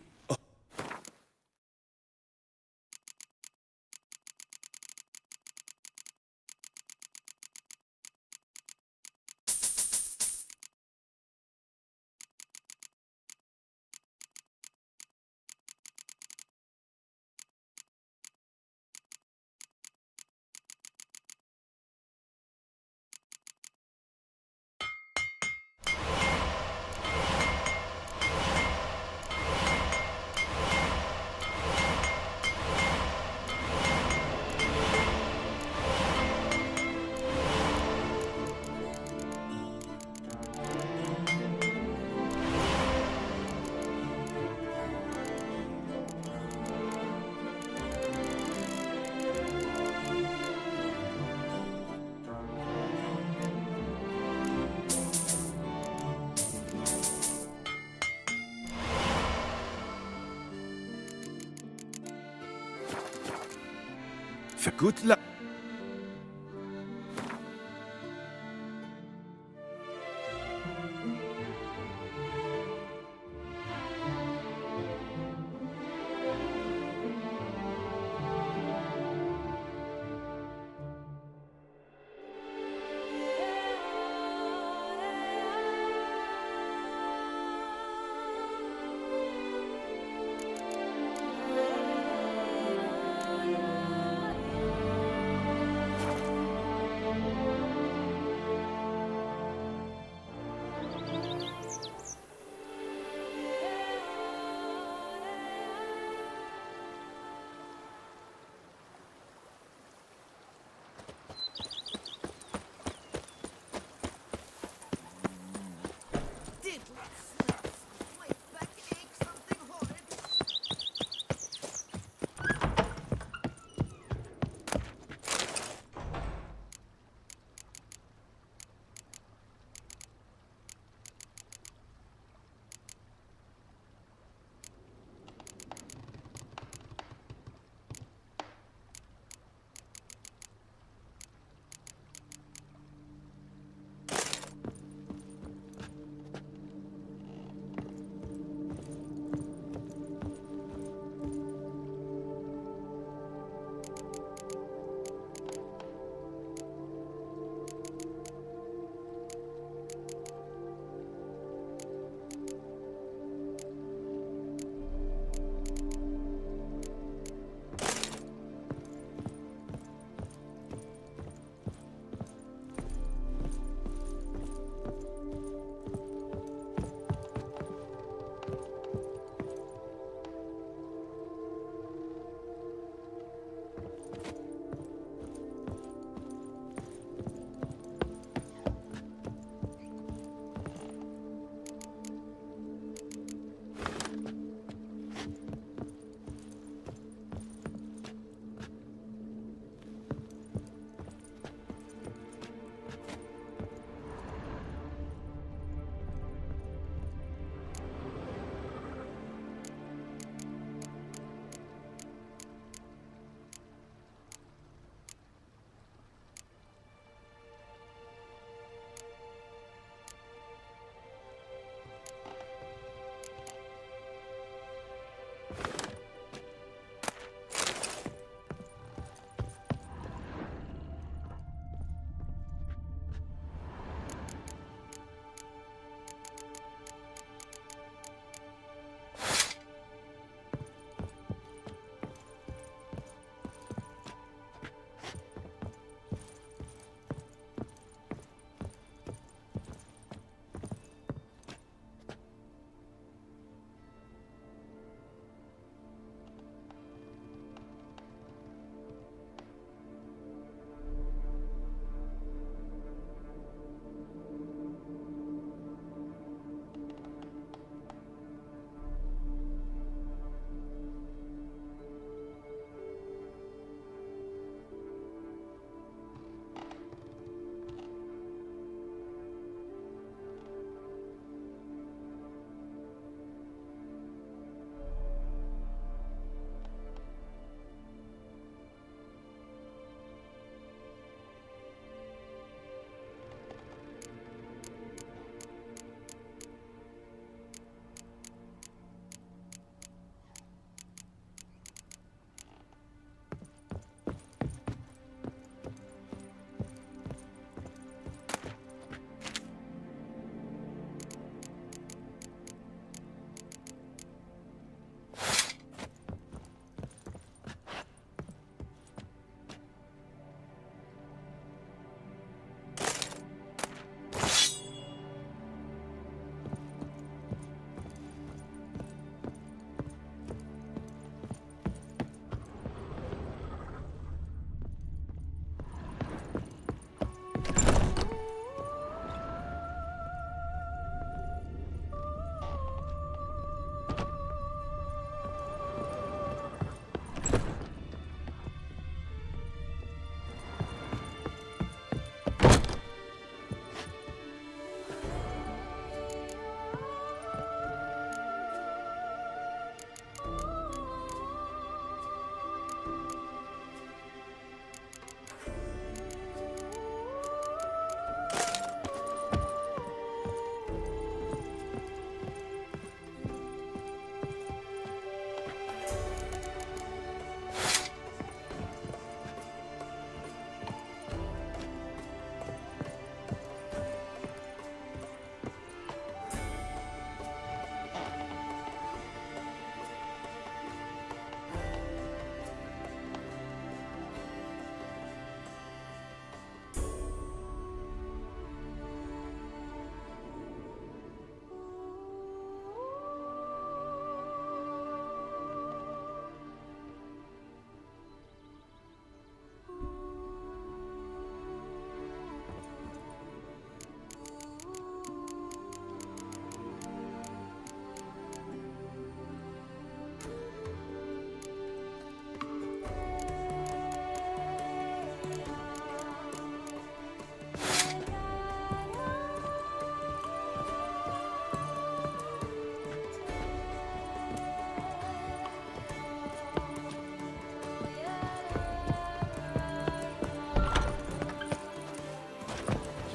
For good luck.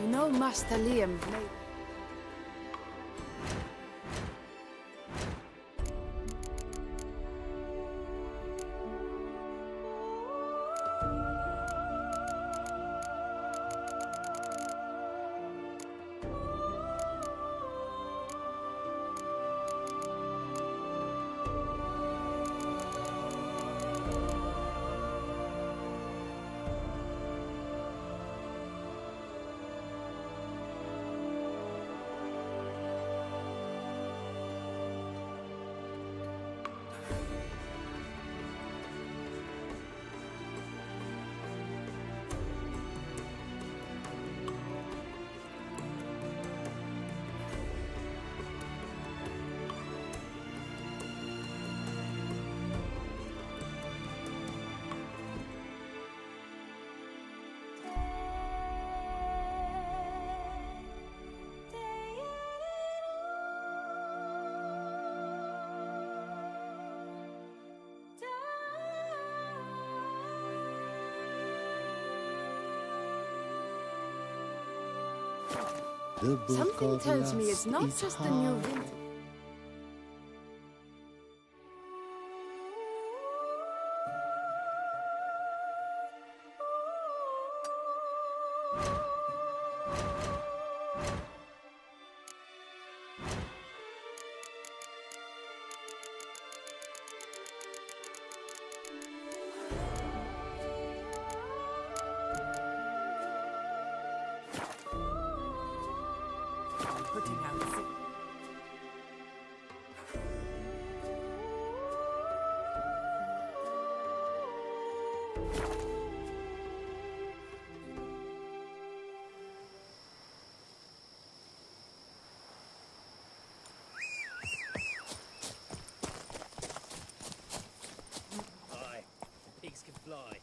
You know Master Liam made... Something tells me it's not just the new vintage. Putting out the Aye, pigs can fly.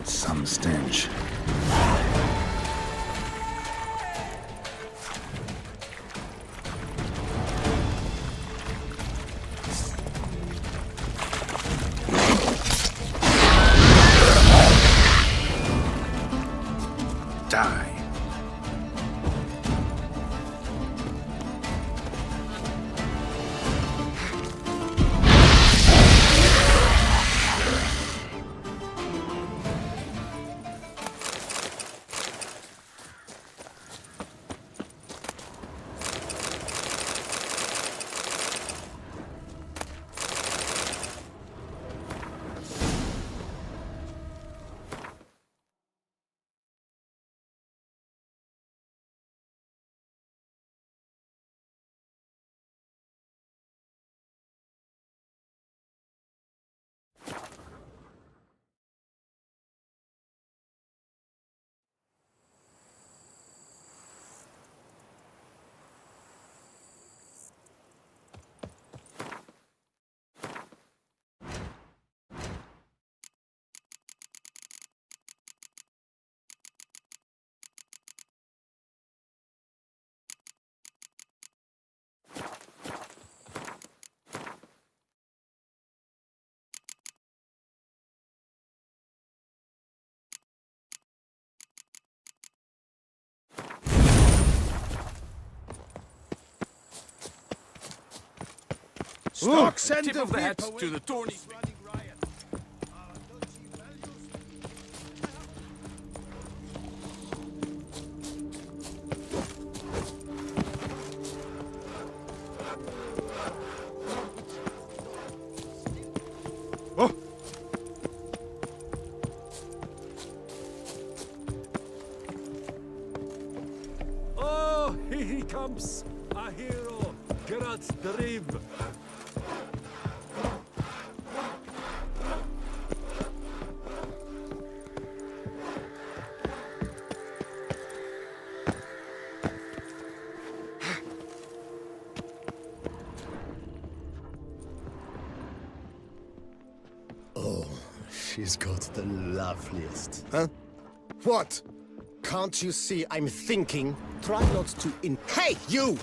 That's some stench. Die. Stocks and Tip of the hat to the tourney. Oh, here he comes! A hero! Geralt the Rib! She's got the loveliest. Huh? What? Can't you see I'm thinking? Try not to Hey, you!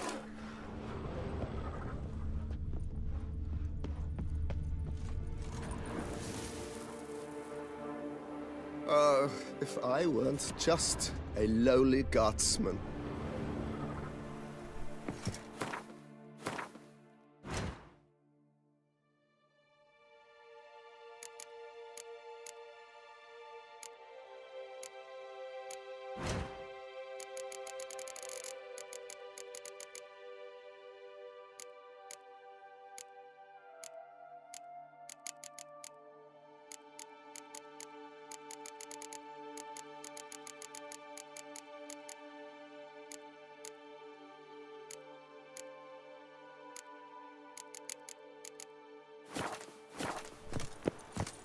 If I weren't just a lowly guardsman.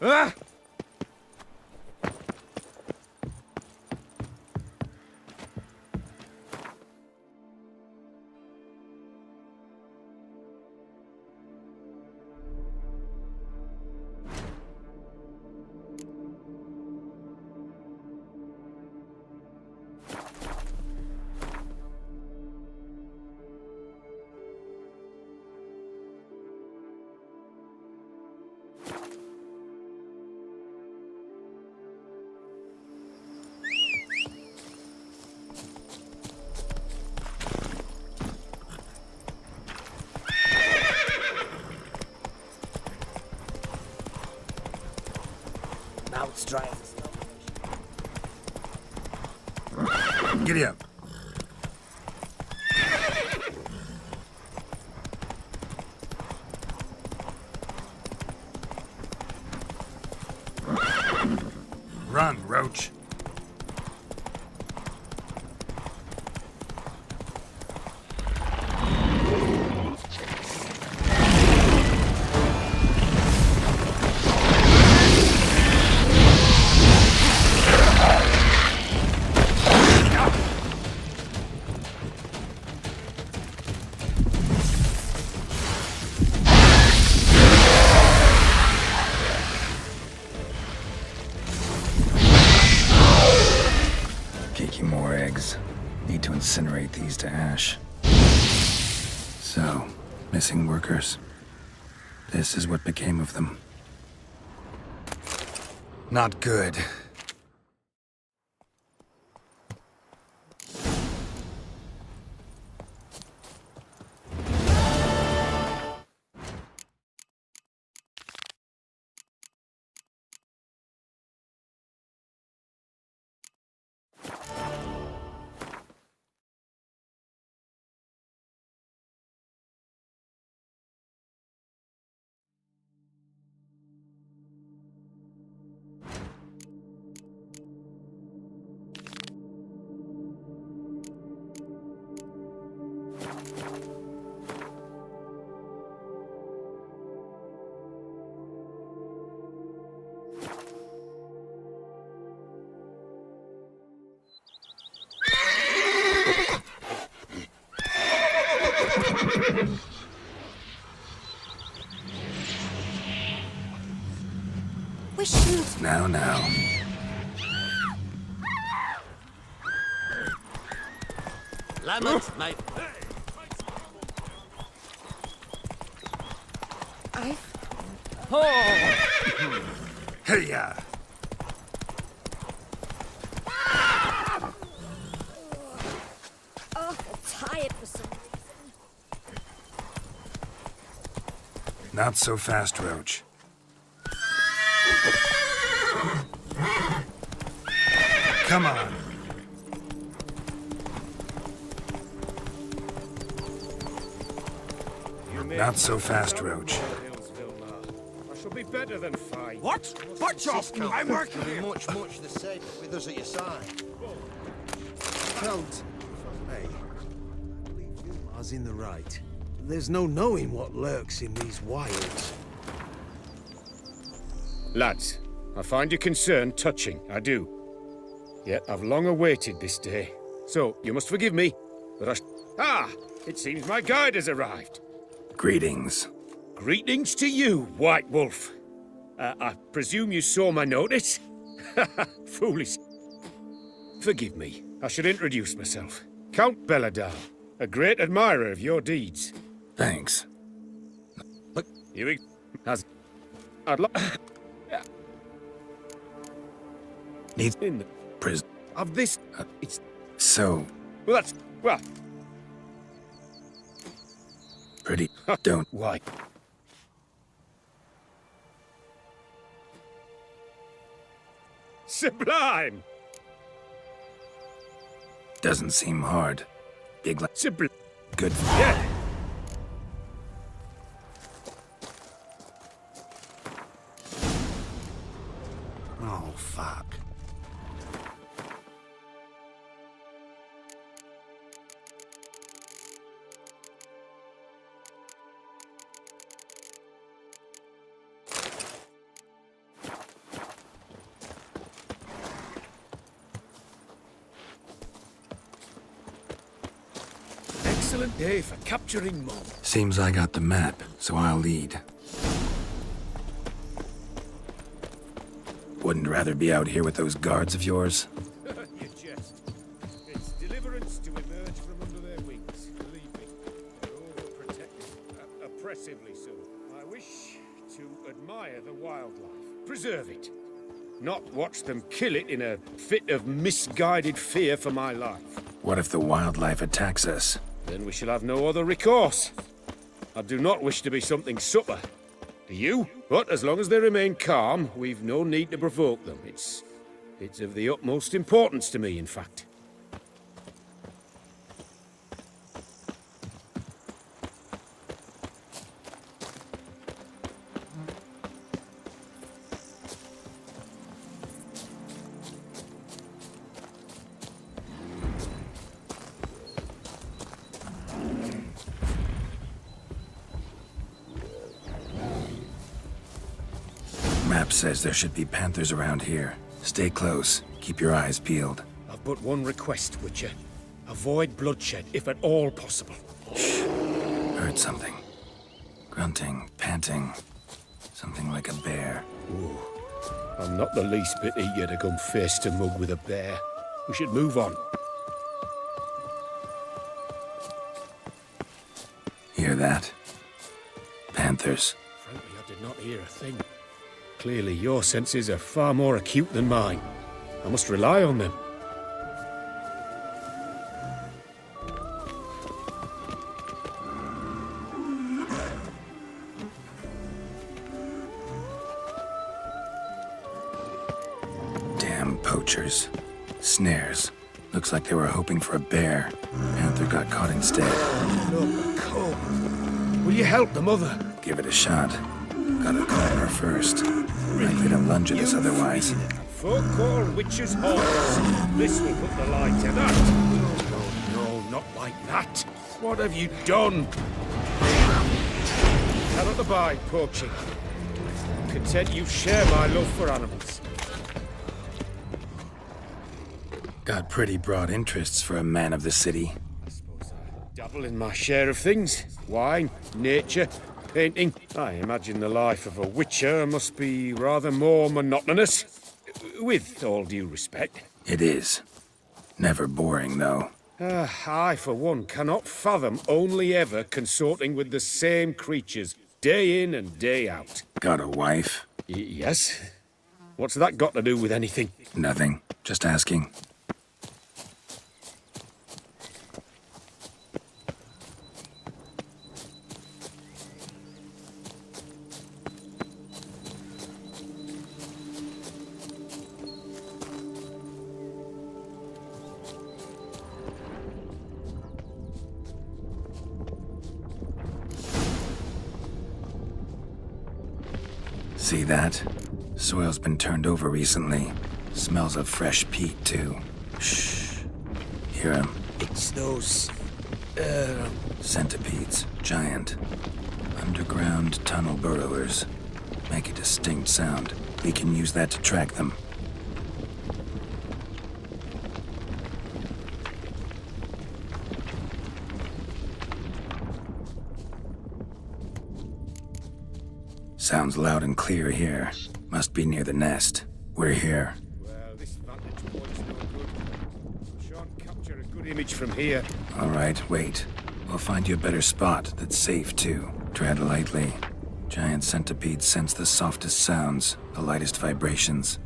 Ah! Mouth's dry. Giddy up. Run, Roach. More eggs. Need to incinerate these to ash. So, missing workers. This is what became of them. Not good. We shoot. Now. Lamont, mate. Hey ya! Oh, I'm tired for some reason. Not so fast, Roach. Come on. Not so fast, Roach. I shall be better than fine. What? Watch off! I'm working here! Much the same with us at your side. Count, hey, I believe Vilmar's in the right. There's no knowing what lurks in these wilds. Lads, I find your concern touching, I do. Yet I've long awaited this day. So, you must forgive me, but it seems my guide has arrived. Greetings. Greetings to you, White Wolf. I presume you saw my notice? Foolish. Forgive me. I should introduce myself. Count Belladar, a great admirer of your deeds. Thanks. Look, here we as I'd like Needs in the prison. of this. It's So well. That's well. pretty. Don't. Why? Sublime. Doesn't seem hard. Big like Sublime. good. Yeah. Oh, fuck. Excellent day for capturing mob. Seems I got the map, so I'll lead. Wouldn't rather be out here with those guards of yours? You jest. It's deliverance to emerge from under their wings. Believe me, they're overprotected. Oppressively so. I wish to admire the wildlife. Preserve it. Not watch them kill it in a fit of misguided fear for my life. What if the wildlife attacks us? Then we shall have no other recourse. I do not wish to be something supper. Do you? But as long as they remain calm, we've no need to provoke them. It's of the utmost importance to me, in fact. Map says there should be panthers around here. Stay close. Keep your eyes peeled. I've but one request, Witcher. Avoid bloodshed, if at all possible. Heard something. Grunting, panting. Something like a bear. Ooh. I'm not the least bit eager to come face to mug with a bear. We should move on. Hear that? Panthers. Frankly, I did not hear a thing. Clearly, your senses are far more acute than mine. I must rely on them. Damn poachers. Snares. Looks like they were hoping for a bear. Panther got caught instead. Look, Cole. Will you help the mother? Give it a shot. Gotta call her first. Likely to lunge at us otherwise. Folk call witches horrors. This will put the light to that. No, not like that. What have you done? Cannot abide poaching. I'm content you share my love for animals. Got pretty broad interests for a man of the city. I suppose I dabble in my share of things. Wine, nature, painting. I imagine the life of a witcher must be rather more monotonous. With all due respect. It is. Never boring, though. I, for one, cannot fathom only ever consorting with the same creatures, day in and day out. Got a wife? Yes. What's that got to do with anything? Nothing. Just asking. See that? Soil's been turned over recently. Smells of fresh peat, too. Shh. Hear him? It's those... Centipedes. Giant. Underground tunnel burrowers. Make a distinct sound. We can use that to track them. Sounds loud and clear here. Must be near the nest. We're here. Well, this vantage point's no good. I shan't capture a good image from here. All right, wait. We'll find you a better spot that's safe, too. Tread lightly. Giant centipedes sense the softest sounds, the lightest vibrations.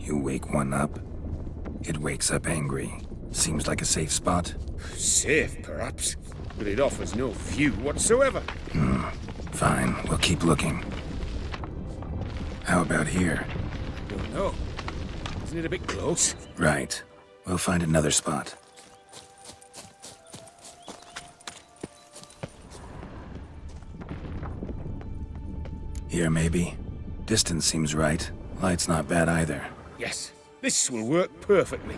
You wake one up, it wakes up angry. Seems like a safe spot? Safe, perhaps, but it offers no view whatsoever. Fine, we'll keep looking. How about here? Don't know. Isn't it a bit close? Right. We'll find another spot. Here, maybe? Distance seems right. Light's not bad either. Yes, this will work perfectly.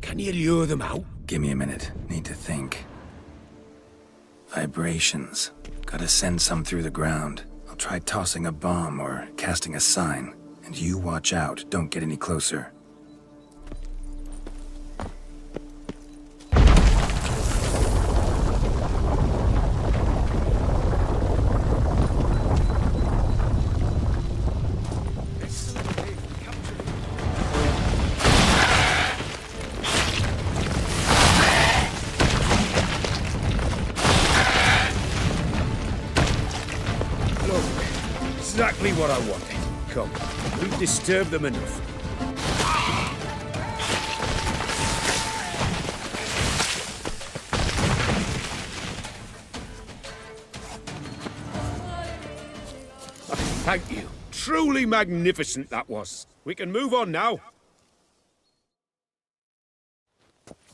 Can you lure them out? Give me a minute. Need to think. Vibrations. Gotta send some through the ground. I'll try tossing a bomb or casting a sign. And you watch out. Don't get any closer. Exactly what I wanted. Come, we've disturbed them enough. Thank you. Truly magnificent that was. We can move on now.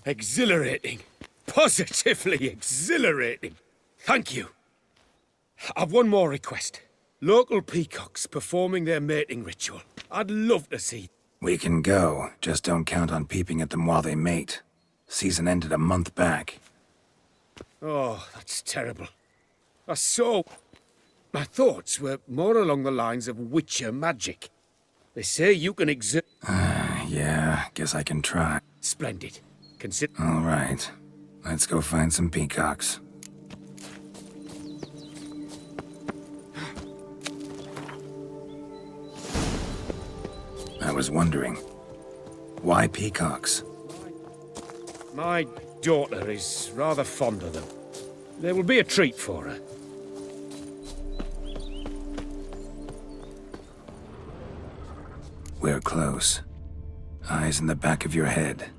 Exhilarating. Positively exhilarating. Thank you. I've one more request. Local peacocks performing their mating ritual. I'd love to see. We can go. Just don't count on peeping at them while they mate. Season ended a month back. Oh, that's terrible. My thoughts were more along the lines of Witcher magic. They say you can exert... Yeah, guess I can try. Splendid. Consider... All right. Let's go find some peacocks. I was wondering, why peacocks? My daughter is rather fond of them. There will be a treat for her. We're close. Eyes in the back of your head.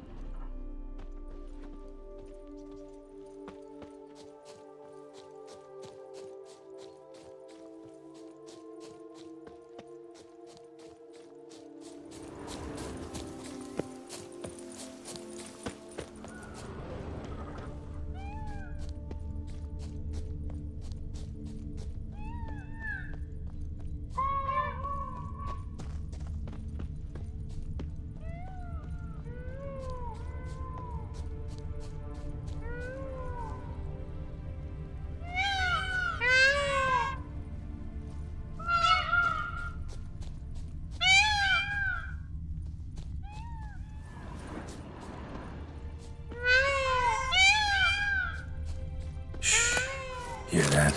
Hear that?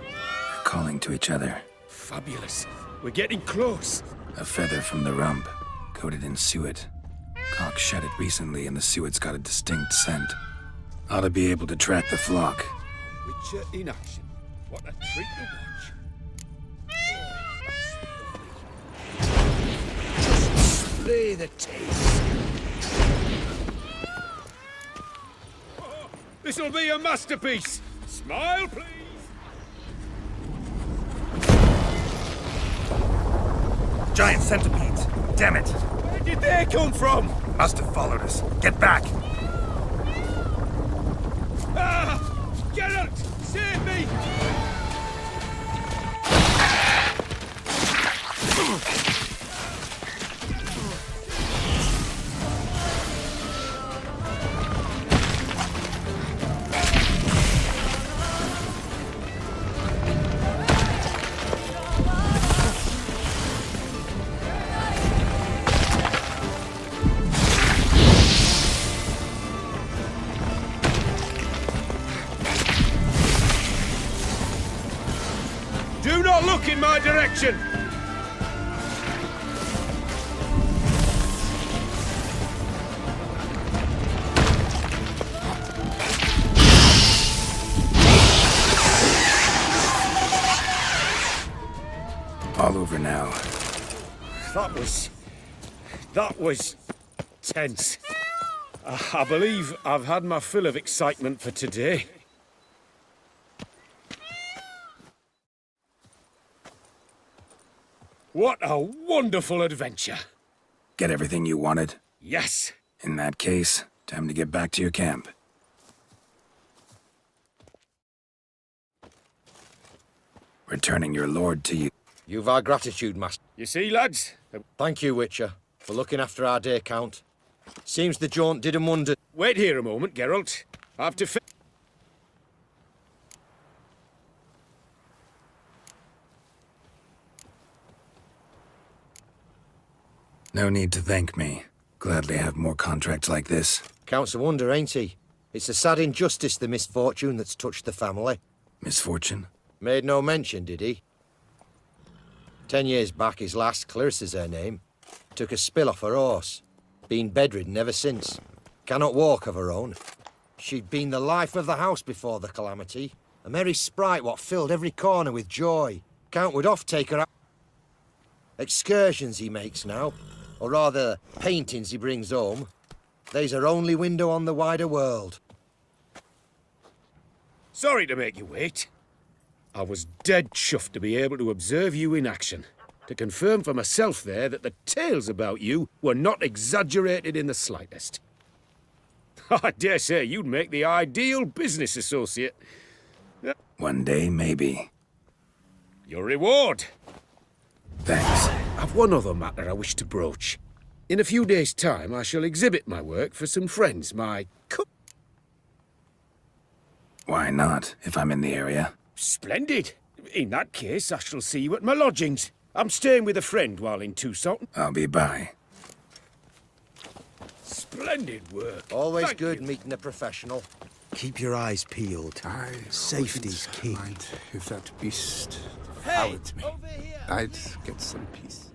They're calling to each other. Fabulous. We're getting close. A feather from the rump, coated in suet. Cock shed it recently and the suet's got a distinct scent. Ought to be able to track the flock. Witcher in action. What a treat to watch. Just slay the taste. Oh, this'll be a masterpiece. Smile, please. Giant centipedes! Damn it! Where did they come from? Must have followed us. Get back! Ah! Geralt! Save me! Now look in my direction! All over now. That was tense. I believe I've had my fill of excitement for today. What a wonderful adventure! Get everything you wanted? Yes. In that case, time to get back to your camp. Returning your lord to you. You've our gratitude, master. You see, lads? Thank you, Witcher, for looking after our day count. Seems the jaunt did 'em wonder. Wait here a moment, Geralt. I have to No need to thank me. Gladly have more contracts like this. Count's a wonder, ain't he? It's a sad injustice, the misfortune that's touched the family. Misfortune? Made no mention, did he? 10 years back, his last, Clarissa's her name, took a spill off her horse. Been bedridden ever since. Cannot walk of her own. She'd been the life of the house before the calamity. A merry sprite what filled every corner with joy. Count would oft take her out. Excursions he makes now, or rather, paintings he brings home. They's her only window on the wider world. Sorry to make you wait. I was dead chuffed to be able to observe you in action. To confirm for myself there that the tales about you were not exaggerated in the slightest. I dare say you'd make the ideal business associate. One day, maybe. Your reward. Thanks. I've one other matter I wish to broach. In a few days' time, I shall exhibit my work for some friends, Why not, if I'm in the area? Splendid. In that case, I shall see you at my lodgings. I'm staying with a friend while in Tucson. I'll be by. Splendid work. Always Thank good you. meeting a professional. Keep your eyes peeled. Safety's key. If that beast Hey, followed me, over here. I'd get some peace.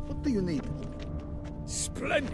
What do you need? Splendid.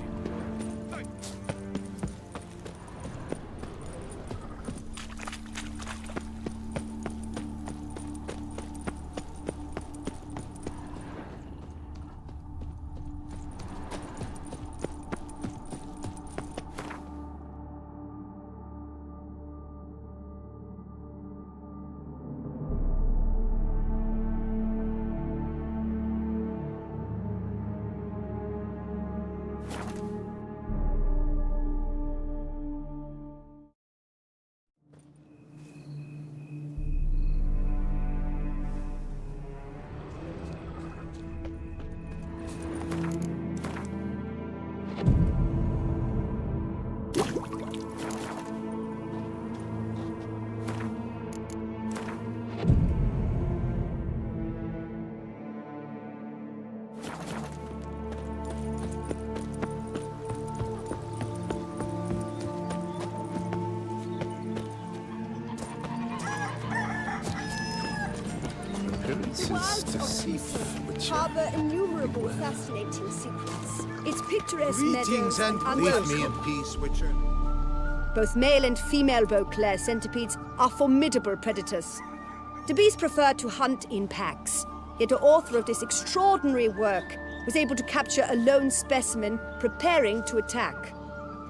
Senses wilds to of see, Eastern Witcher. harbor innumerable fascinating secrets. Its picturesque Greetings meadows and and leave unwelcome. me in peace, Witcher. Both male and female Beauclair centipedes are formidable predators. The bees prefer to hunt in packs, yet the author of this extraordinary work was able to capture a lone specimen preparing to attack.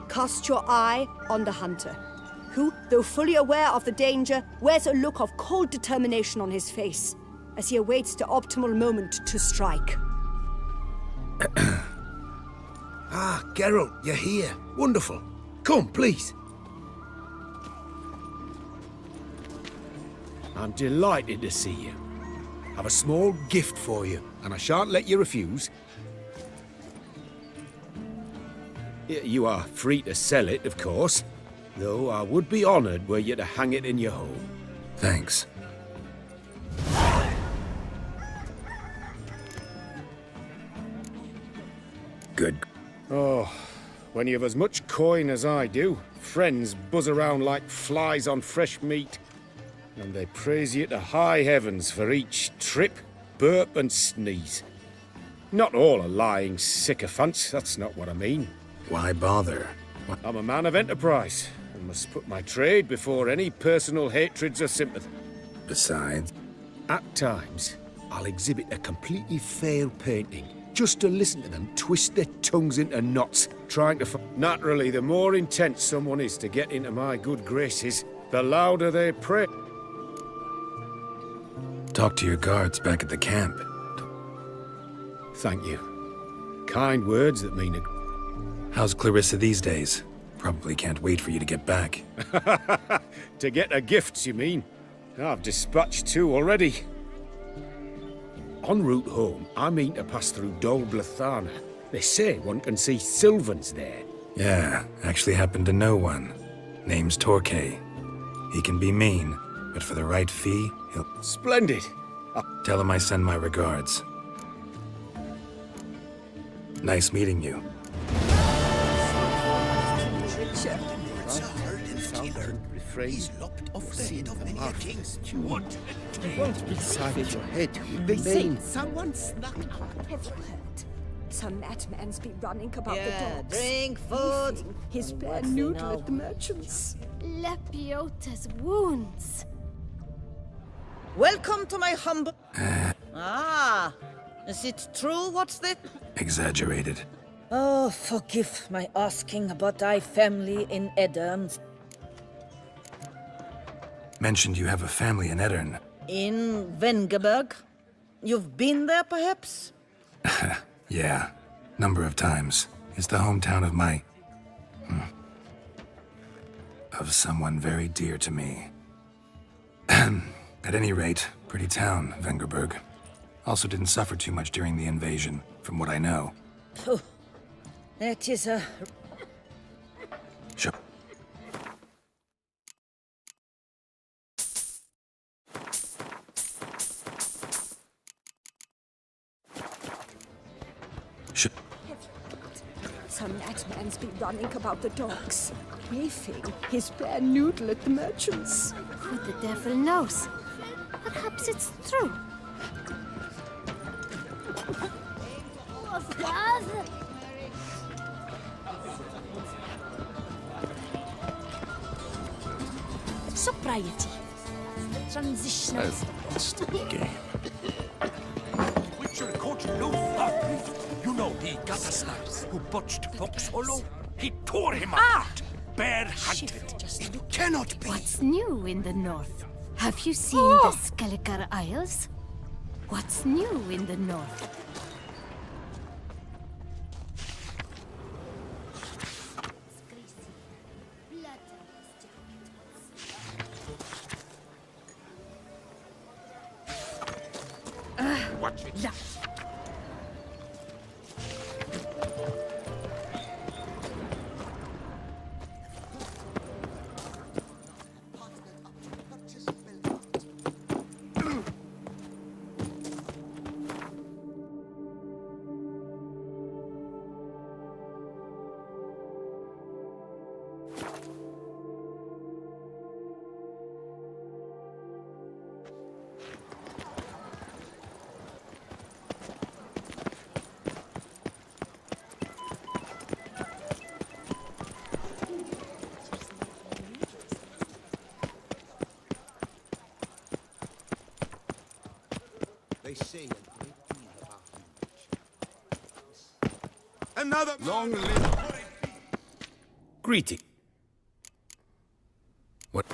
Cast your eye on the hunter, who, though fully aware of the danger, wears a look of cold determination on his face as he awaits the optimal moment to strike. Ah, Geralt, you're here. Wonderful. Come, please. I'm delighted to see you. I've a small gift for you, and I shan't let you refuse. You are free to sell it, of course, though I would be honoured were you to hang it in your home. Thanks. Good. Oh, when you have as much coin as I do, friends buzz around like flies on fresh meat. And they praise you to high heavens for each trip, burp and sneeze. Not all are lying sycophants, that's not what I mean. Why bother? I'm a man of enterprise, and must put my trade before any personal hatreds or sympathy. Besides, at times, I'll exhibit a completely failed painting, just to listen to them twist their tongues into knots, trying to Naturally, the more intent someone is to get into my good graces, the louder they pray. talk to your guards back at the camp. Thank you. Kind words that mean a... How's Clarissa these days? Probably can't wait for you to get back. To get her gifts, you mean? I've dispatched 2 already. En route home, I mean to pass through Dol Blathana. They say one can see Sylvans there. Yeah, actually happen to know one. Name's Torquay. He can be mean, but for the right fee, he'll... Splendid! Tell him I send my regards. Nice meeting you. He's lopped off the head of many a king. What? Won't be inside your head. They say someone snuck out. Have you heard? Some madmans be running about Yeah, the docks. drink, food. leaving his bare noodle at the merchants. Lepiota's wounds. Welcome to my humble... Ah, is it true? What's that? Exaggerated. Oh, forgive my asking about thy family in Edirne. Mentioned you have a family in Edirne. In Vengerberg? You've been there, perhaps? Yeah, number of times. It's the hometown of my... of someone very dear to me. At any rate, pretty town, Vengerberg. Also didn't suffer too much during the invasion, from what I know. Phew. That is a... Sure. Some madman's be running about the docks, waving his bare noodle at the merchants. Who the devil knows? Perhaps it's true. Sobriety. Transitional. Game. Witcher caught no fun. You know he got a snaps who botched Fox Hollow. He tore him apart, bare-handed. Just Cannot be. What's new in the north? Have you seen the Skelliger Isles? What's new in the north? Watch it. They say a great deal about you. Another long live. Greeting. What?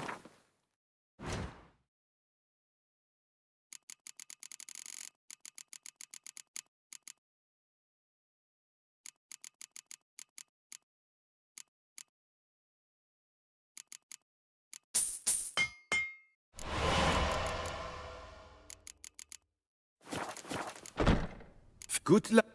Good luck.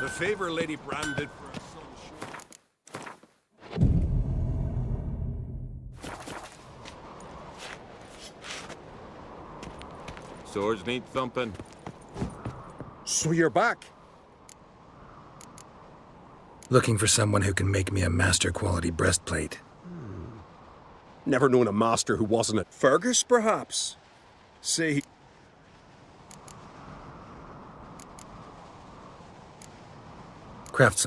The favor Lady Bran did for her son. Swords need thumping. So you're back? Looking for someone who can make me a master quality breastplate. Never known a master who wasn't a Fergus, perhaps? See... Crafts.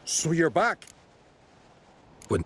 So you're back? Would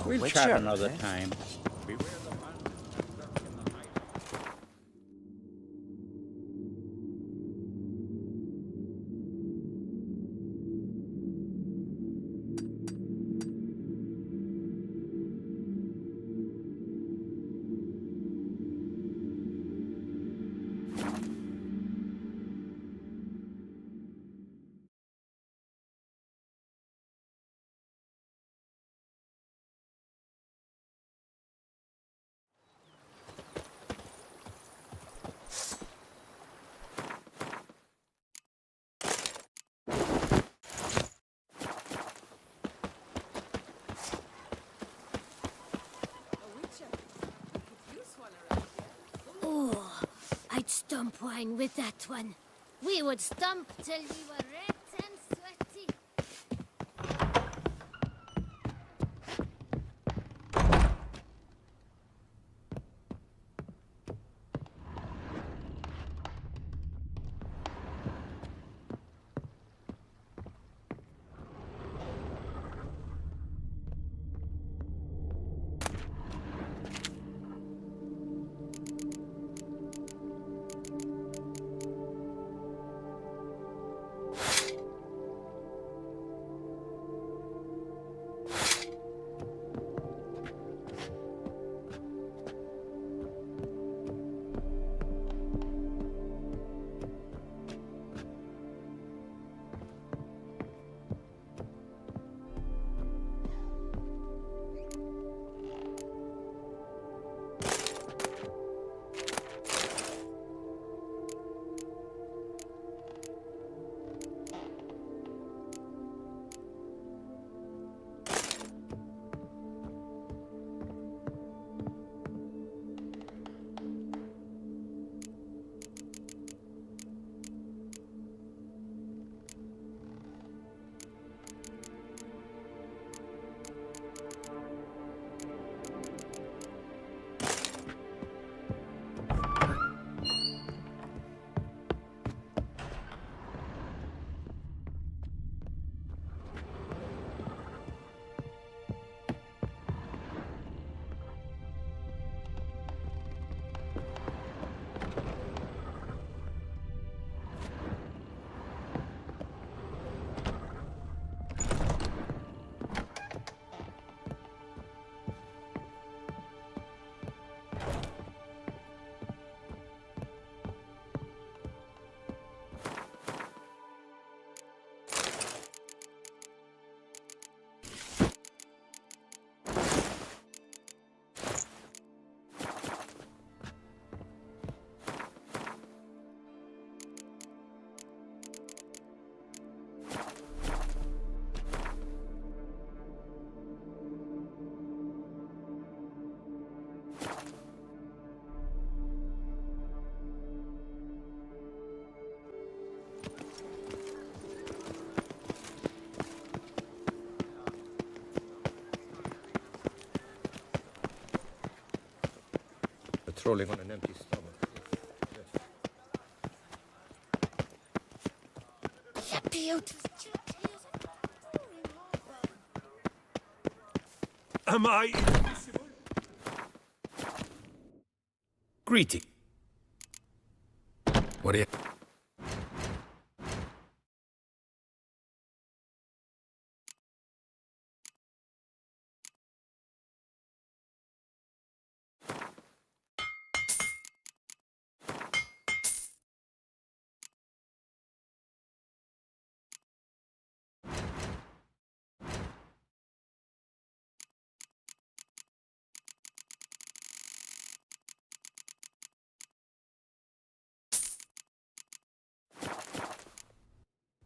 We'll chat another time. Oh, I'd stump wine with that one. We would stump till we were red and sweaty. Strolling on an empty stomach. Am I invisible? Greeting. What do you...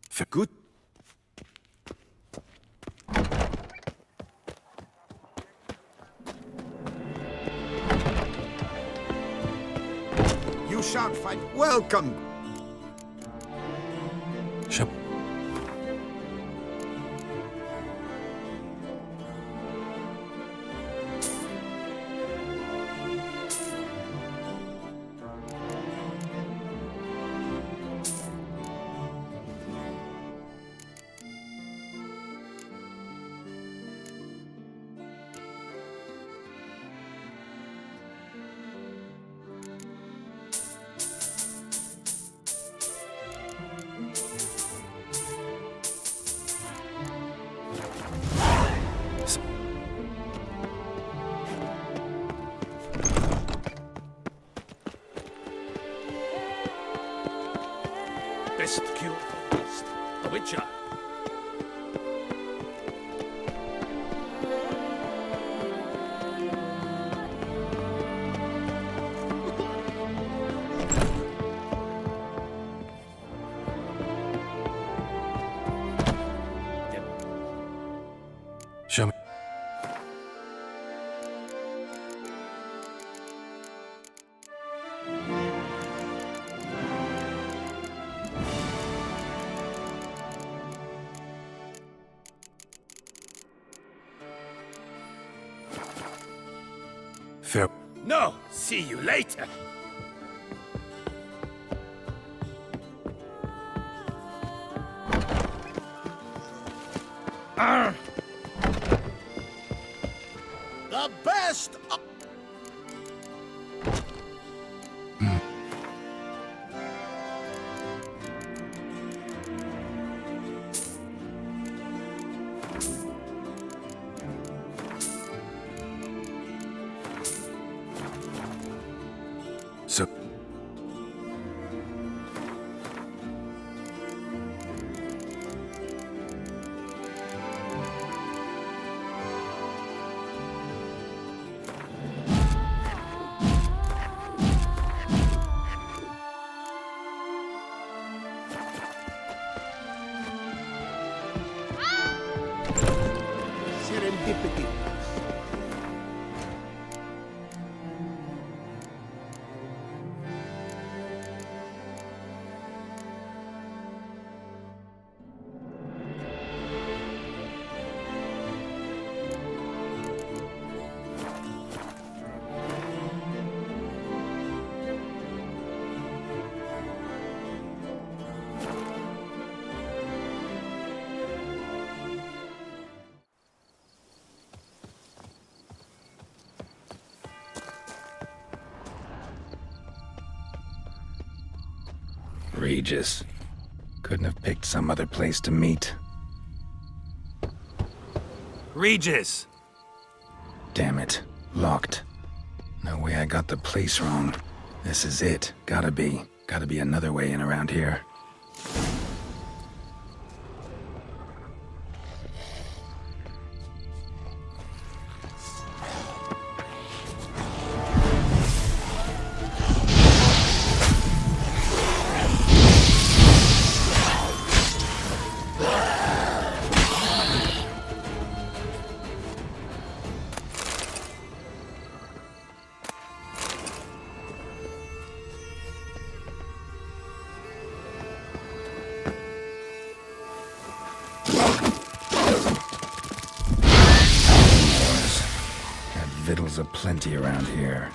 For good. You shan't find welcome. Shall... Best kill for beast. A witcher. Show me. Fair. No, see you later. The best. So... Serendipity. Regis. Couldn't have picked some other place to meet. Regis! Damn it. Locked. No way I got the place wrong. This is it. Gotta be. Gotta be another way in around here. Got victuals aplenty around here.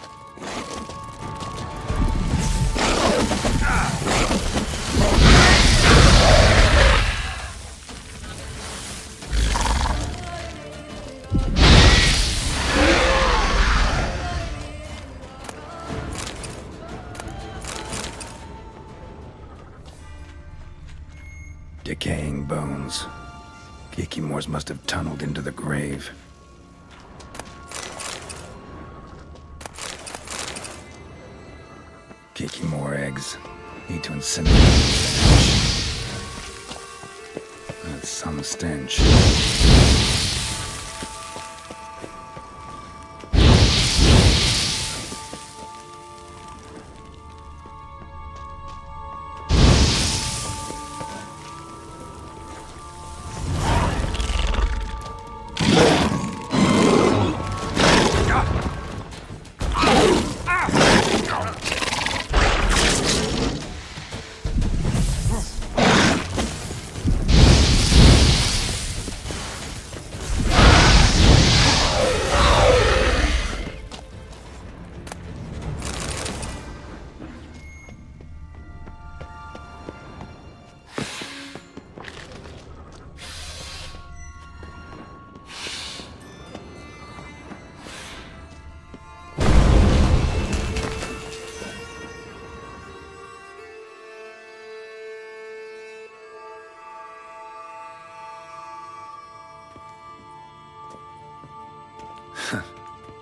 Kikimores must have tunneled into the grave. Kikimore eggs. Need to incinerate. That's some stench.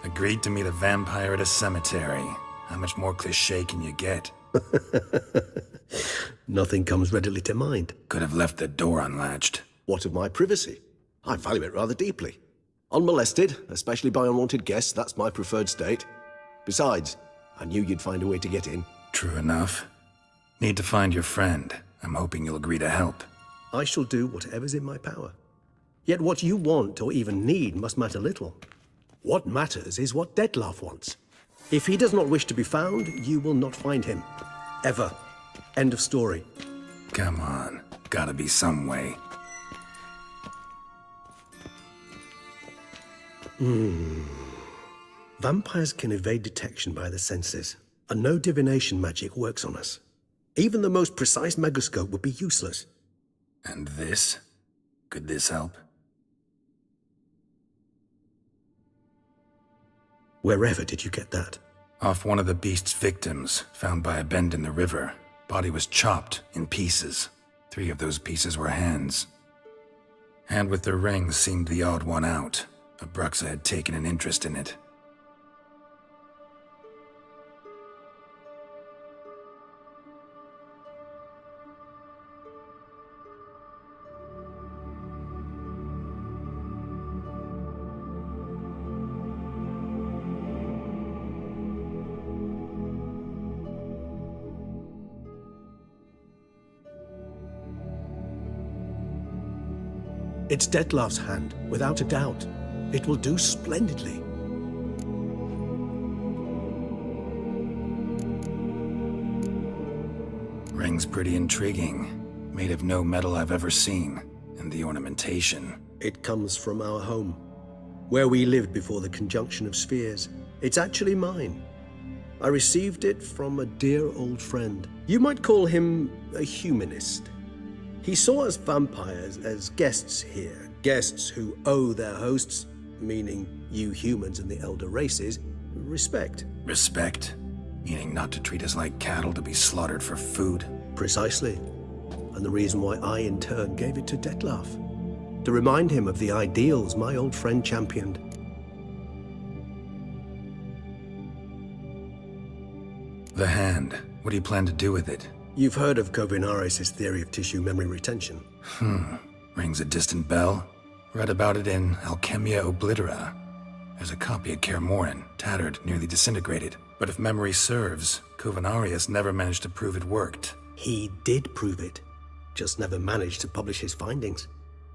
Agreed to meet a vampire at a cemetery. How much more cliché can you get? Nothing comes readily to mind. Could have left the door unlatched. What of my privacy? I value it rather deeply. Unmolested, especially by unwanted guests, that's my preferred state. Besides, I knew you'd find a way to get in. True enough. Need to find your friend. I'm hoping you'll agree to help. I shall do whatever's in my power. Yet what you want or even need must matter little. What matters is what Dettlaff wants. If he does not wish to be found, you will not find him. Ever. End of story. Come on. Gotta be some way. Vampires can evade detection by the senses, and no divination magic works on us. Even the most precise megascope would be useless. And this? Could this help? Wherever did you get that? Off one of the beast's victims, found by a bend in the river. Body was chopped in pieces. 3 of those pieces were hands. Hand with the ring seemed the odd one out. Abruxa had taken an interest in it. It's Dettlaff's hand, without a doubt. It will do splendidly. Ring's pretty intriguing. Made of no metal I've ever seen. And the ornamentation. It comes from our home, where we lived before the conjunction of spheres. It's actually mine. I received it from a dear old friend. You might call him a humanist. He saw us vampires as guests here, guests who owe their hosts, meaning you humans and the elder races, respect. Respect? Meaning not to treat us like cattle to be slaughtered for food? Precisely. And the reason why I, in turn, gave it to Dettlaff. To remind him of the ideals my old friend championed. The hand. What do you plan to do with it? You've heard of Kovinaris' theory of tissue memory retention. Rings a distant bell. Read about it in Alchemia Oblitera. There's a copy at Kaer Morhen, tattered, nearly disintegrated. But if memory serves, Kovinaris never managed to prove it worked. He did prove it, just never managed to publish his findings.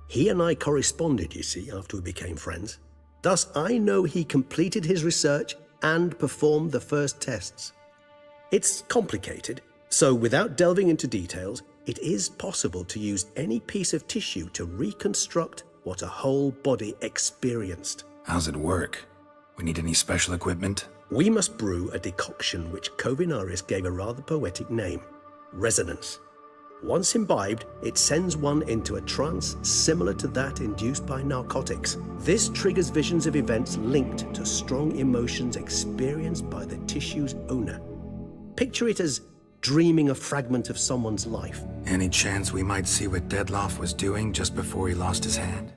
He and I corresponded, you see, after we became friends. Thus, I know he completed his research and performed the first tests. It's complicated, so without delving into details, it is possible to use any piece of tissue to reconstruct what a whole body experienced. How's it work? We need any special equipment? We must brew a decoction which Kovinaris gave a rather poetic name, resonance. Once imbibed, it sends one into a trance similar to that induced by narcotics. This triggers visions of events linked to strong emotions experienced by the tissue's owner. Picture it as dreaming a fragment of someone's life. Any chance we might see what Dettlaff was doing just before he lost his hand?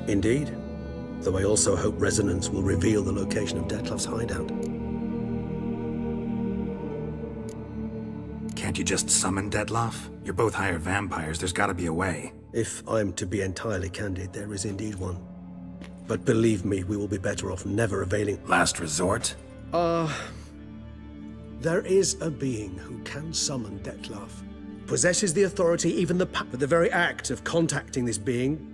Indeed. Though I also hope Resonance will reveal the location of Dettlaff's hideout. Can't you just summon Dettlaff? You're both hired vampires, there's gotta be a way. If I'm to be entirely candid, there is indeed one. But believe me, we will be better off never availing... Last resort? There is a being who can summon Dettlaff. Possesses the authority, even the power. But the very act of contacting this being...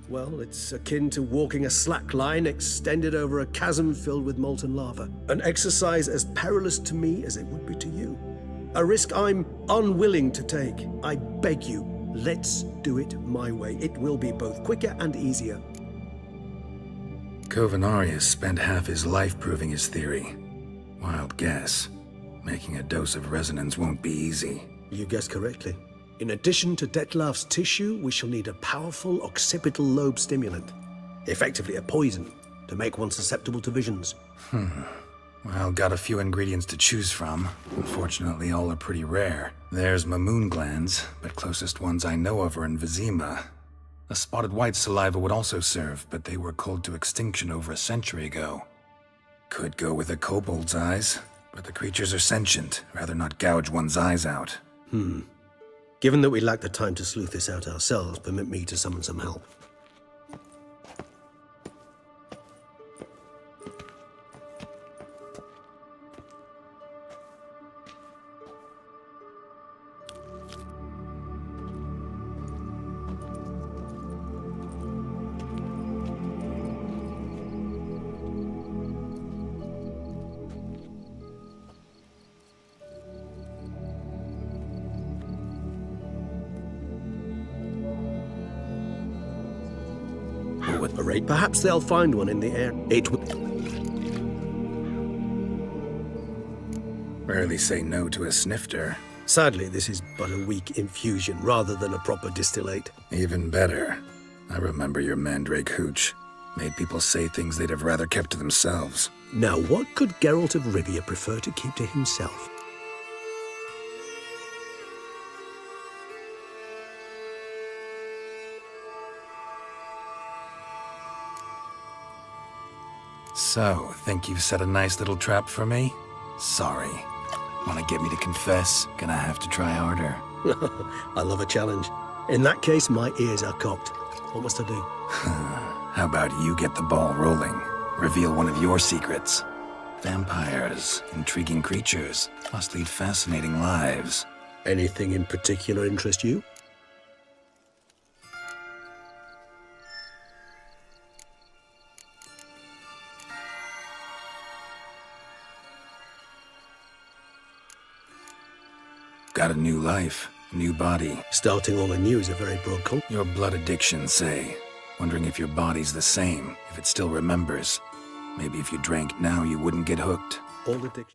well, it's akin to walking a slack line extended over a chasm filled with molten lava. An exercise as perilous to me as it would be to you. A risk I'm unwilling to take. I beg you, let's do it my way. It will be both quicker and easier. Covenarius spent half his life proving his theory. Wild guess. Making a dose of resonance won't be easy. You guessed correctly. In addition to Dettlaff's tissue, we shall need a powerful occipital lobe stimulant. Effectively a poison, to make one susceptible to visions. Well, got a few ingredients to choose from. Unfortunately, all are pretty rare. There's Mamoon glands, but closest ones I know of are in Vizima. A spotted white saliva would also serve, but they were culled to extinction over a century ago. Could go with a kobold's eyes, but the creatures are sentient. Rather not gouge one's eyes out. Given that we lack the time to sleuth this out ourselves, permit me to summon some help. At the rate, perhaps they'll find one in the air. It would... Rarely say no to a snifter. Sadly, this is but a weak infusion rather than a proper distillate. Even better. I remember your mandrake hooch. Made people say things they'd have rather kept to themselves. Now, what could Geralt of Rivia prefer to keep to himself? So, think you've set a nice little trap for me? Sorry. Wanna get me to confess? Gonna have to try harder. I love a challenge. In that case, my ears are cocked. What must I do? How about you get the ball rolling? Reveal one of your secrets. Vampires, intriguing creatures, must lead fascinating lives. Anything in particular interest you? Got a new life, new body. Starting all anew is a very broad Your blood addiction, say. Wondering if your body's the same, if it still remembers. Maybe if you drank now, you wouldn't get hooked. All addiction.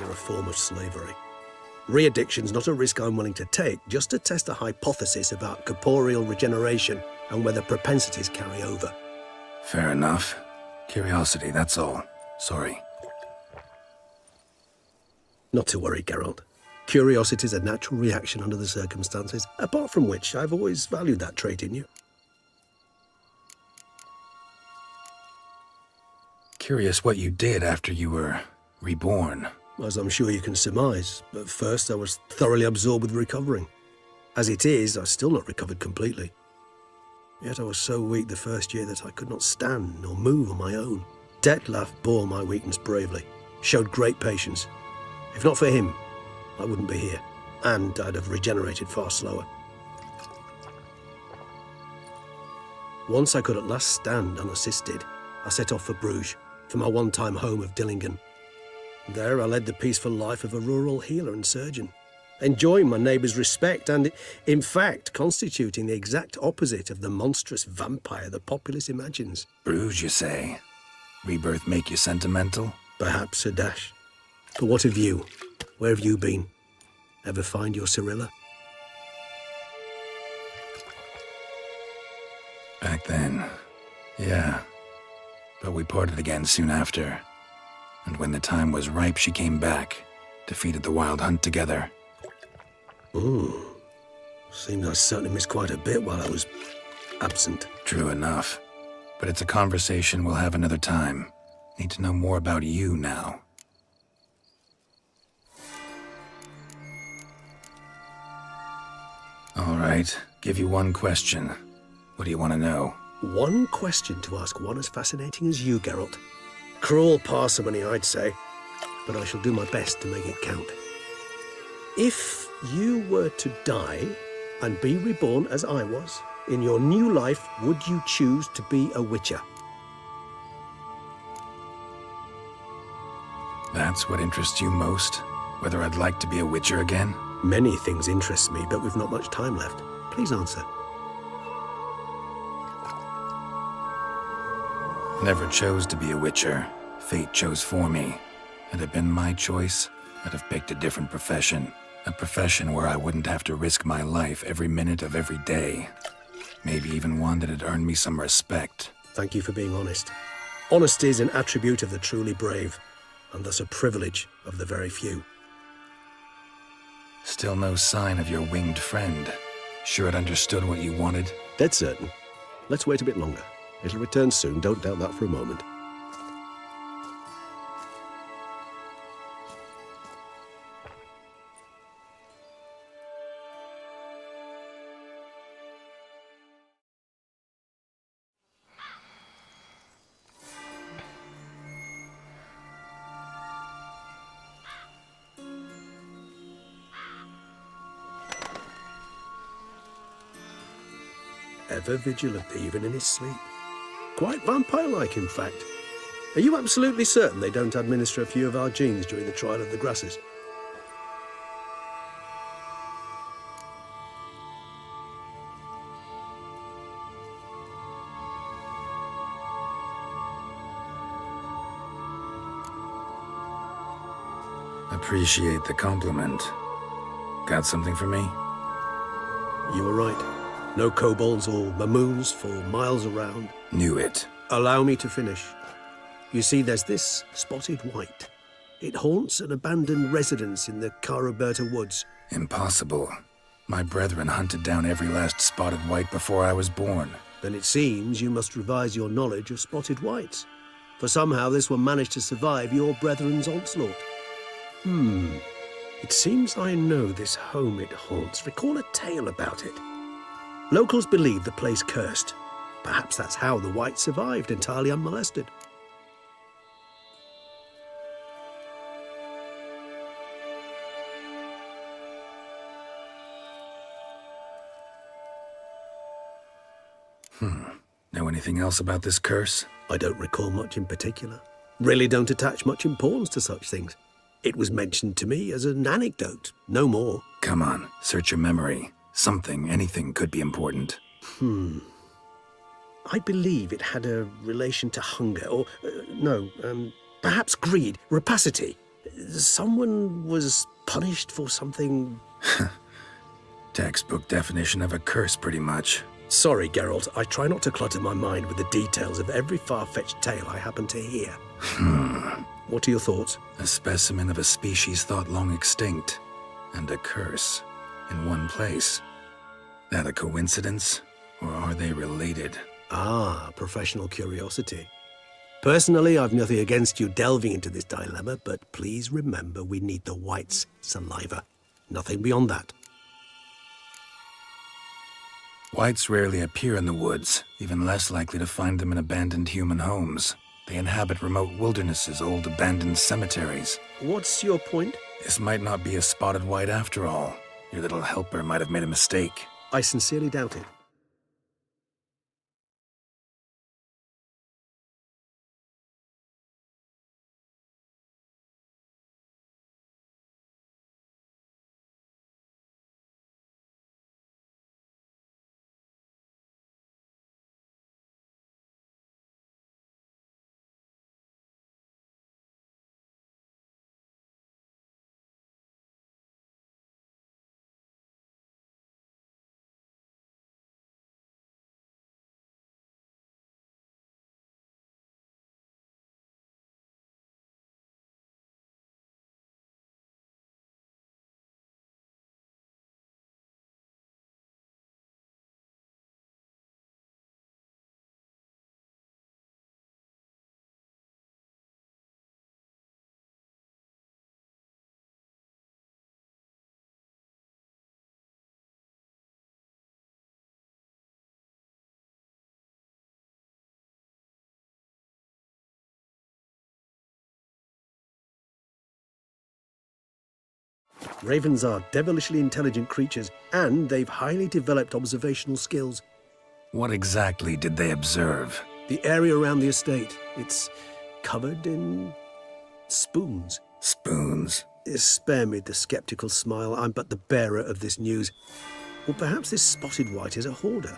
Are a form of slavery. Re-addiction's not a risk I'm willing to take, just to test a hypothesis about corporeal regeneration and whether propensities carry over. Fair enough. Curiosity, that's all. Sorry. Not to worry, Geralt. Curiosity's a natural reaction under the circumstances, apart from which I've always valued that trait in you. Curious what you did after you were reborn. As I'm sure you can surmise, at first I was thoroughly absorbed with recovering. As it is, I've still not recovered completely. Yet I was so weak the first year that I could not stand or move on my own. Detlef bore my weakness bravely, showed great patience. If not for him, I wouldn't be here, and I'd have regenerated far slower. Once I could at last stand unassisted, I set off for Bruges, for my one-time home of Dillingen. There I led the peaceful life of a rural healer and surgeon, enjoying my neighbours' respect and, in fact, constituting the exact opposite of the monstrous vampire the populace imagines. Bruges, you say? Rebirth make you sentimental? Perhaps a dash. But what of you? Where have you been? Ever find your Cirilla? Back then, yeah. But we parted again soon after. And when the time was ripe, she came back, defeated the Wild Hunt together. Seems I certainly missed quite a bit while I was absent. True enough. But it's a conversation we'll have another time. Need to know more about you now. All right, give you one question. What do you want to know? One question to ask one as fascinating as you, Geralt. Cruel parsimony, I'd say, but I shall do my best to make it count. If you were to die and be reborn as I was, in your new life, would you choose to be a Witcher? That's what interests you most? Whether I'd like to be a Witcher again? Many things interest me, but we've not much time left. Please answer. Never chose to be a Witcher. Fate chose for me. Had it been my choice, I'd have picked a different profession. A profession where I wouldn't have to risk my life every minute of every day. Maybe even one that had earned me some respect. Thank you for being honest. Honesty is an attribute of the truly brave, and thus a privilege of the very few. Still no sign of your winged friend. Sure it understood what you wanted? Dead certain. Let's wait a bit longer. It'll return soon, don't doubt that for a moment. Ever vigilant, even in his sleep. Quite vampire-like, in fact. Are you absolutely certain they don't administer a few of our genes during the trial of the grasses? Appreciate the compliment. Got something for me? You were right. No kobolds or mamoons for miles around. Knew it. Allow me to finish. You see, there's this spotted white. It haunts an abandoned residence in the Caraberta woods. Impossible. My brethren hunted down every last spotted white before I was born. Then it seems you must revise your knowledge of spotted whites. For somehow this one managed to survive your brethren's onslaught. It seems I know this home it haunts. Recall a tale about it. Locals believe the place cursed. Perhaps that's how the white survived entirely unmolested. Know anything else about this curse? I don't recall much in particular. Really don't attach much importance to such things. It was mentioned to me as an anecdote, no more. Come on, search your memory. Something, anything could be important. I believe it had a relation to hunger, or, perhaps greed, rapacity. Someone was punished for something... Textbook definition of a curse, pretty much. Sorry, Geralt, I try not to clutter my mind with the details of every far-fetched tale I happen to hear. What are your thoughts? A specimen of a species thought long extinct, and a curse in one place. That a coincidence, or are they related? Ah, professional curiosity. Personally, I've nothing against you delving into this dilemma, but please remember we need the white's saliva. Nothing beyond that. Whites rarely appear in the woods, even less likely to find them in abandoned human homes. They inhabit remote wildernesses, old abandoned cemeteries. What's your point? This might not be a spotted white after all. Your little helper might have made a mistake. I sincerely doubt it. Ravens are devilishly intelligent creatures, and they've highly developed observational skills. What exactly did they observe? The area around the estate, it's covered in spoons. Spoons? Spare me the skeptical smile. I'm but the bearer of this news. Or perhaps this spotted white is a hoarder.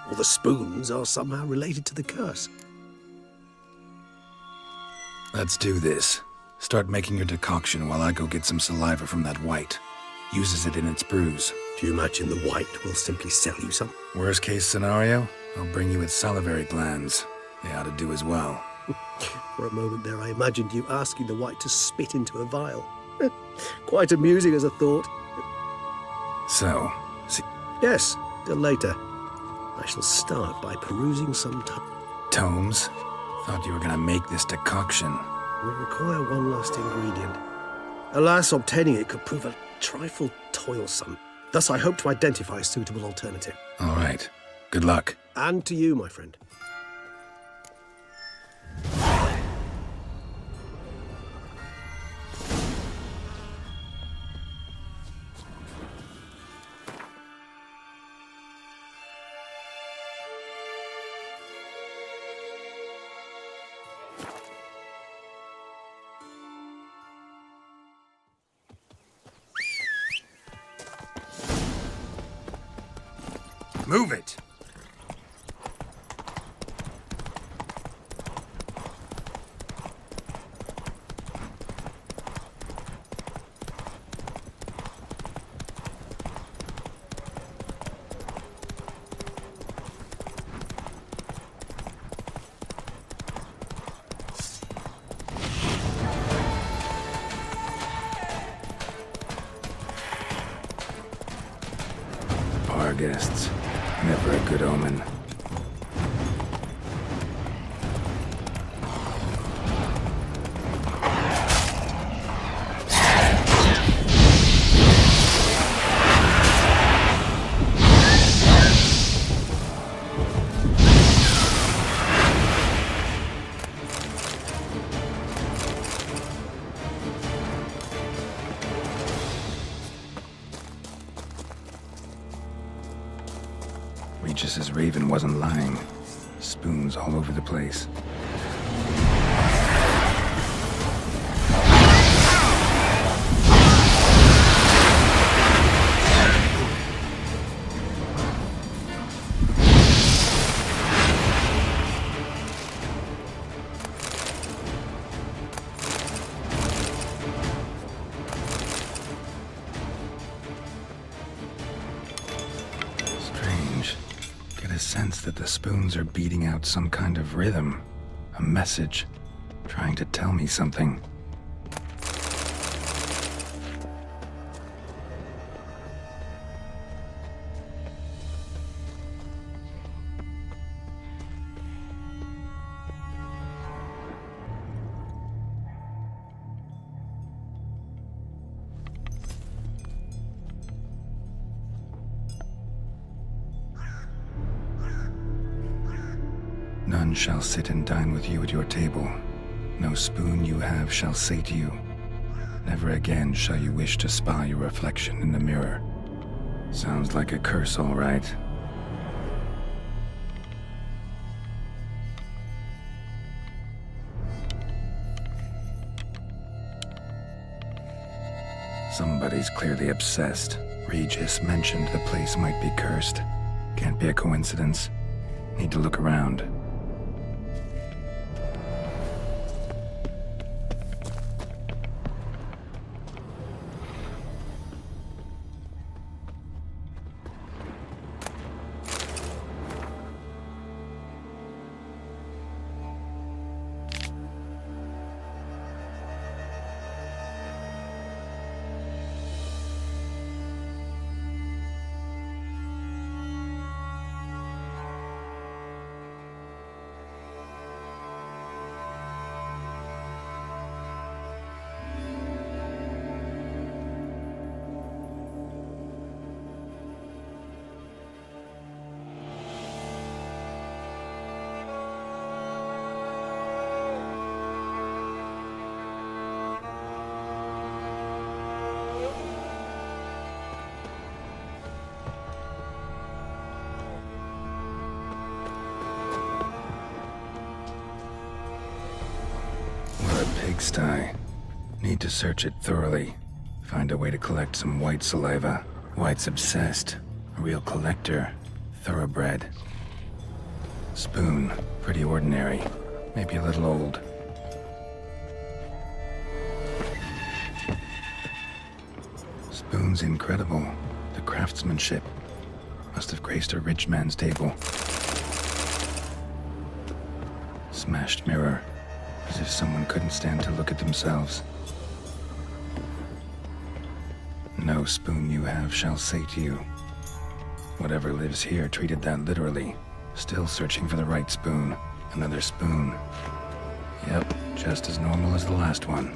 Or the spoons are somehow related to the curse. Let's do this. Start making your decoction while I go get some saliva from that white. Uses it in its brews. Do you imagine the white will simply sell you some? Worst case scenario, I'll bring you its salivary glands. They ought to do as well. For a moment there, I imagined you asking the white to spit into a vial. Quite amusing as a thought. So, see... Yes, till later. I shall start by perusing some tomes? Thought you were gonna make this decoction. Will require one last ingredient. Alas, obtaining it could prove a trifle toilsome. Thus, I hope to identify a suitable alternative. All right. Good luck. And to you, my friend. Move it! our guests. Never a good omen. Regis's raven wasn't lying. Spoons all over the place. Sense that the spoons are beating out some kind of rhythm, a message, trying to tell me something. None shall sit and dine with you at your table. No spoon you have shall say to you, never again shall you wish to spy your reflection in the mirror. Sounds like a curse, all right. Somebody's clearly obsessed. Regis mentioned the place might be cursed. Can't be a coincidence. Need to look around. Pigsty. Need to search it thoroughly. Find a way to collect some white saliva. White's obsessed. A real collector. Thoroughbred. Spoon. Pretty ordinary. Maybe a little old. Spoon's incredible. The craftsmanship. Must have graced a rich man's table. Smashed mirror. As if someone couldn't stand to look at themselves. No spoon you have shall say to you. Whatever lives here treated that literally. Still searching for the right spoon. Another spoon. Yep, just as normal as the last one.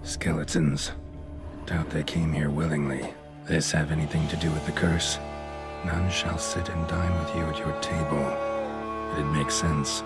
Skeletons. Doubt they came here willingly. This have anything to do with the curse? None shall sit and dine with you at your table. It'd make sense.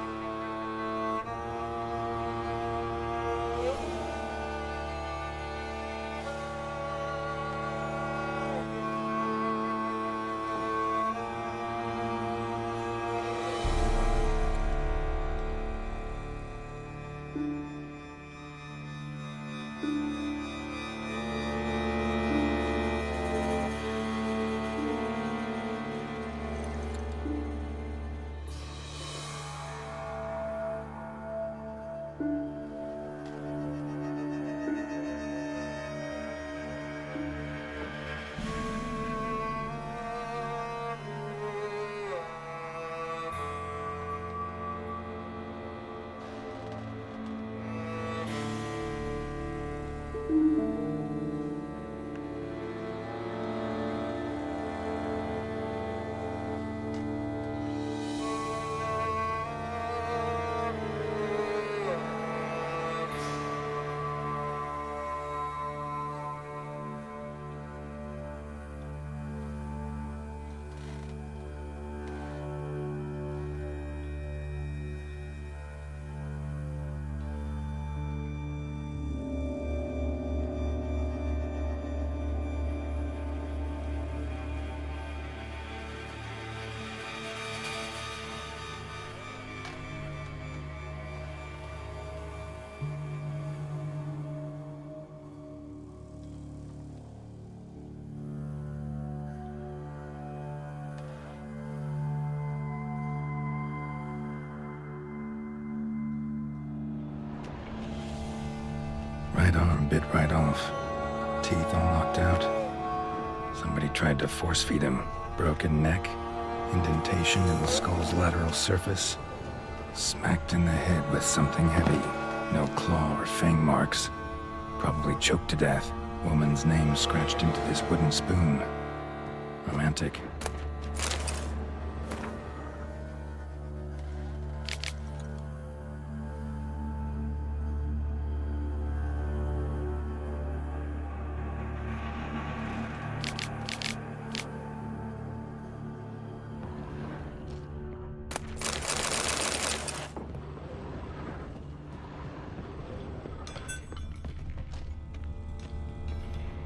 bit right off. Teeth all knocked out. Somebody tried to force feed him. Broken neck, indentation in the skull's lateral surface. Smacked in the head with something heavy. No claw or fang marks. Probably choked to death. Woman's name scratched into this wooden spoon. Romantic.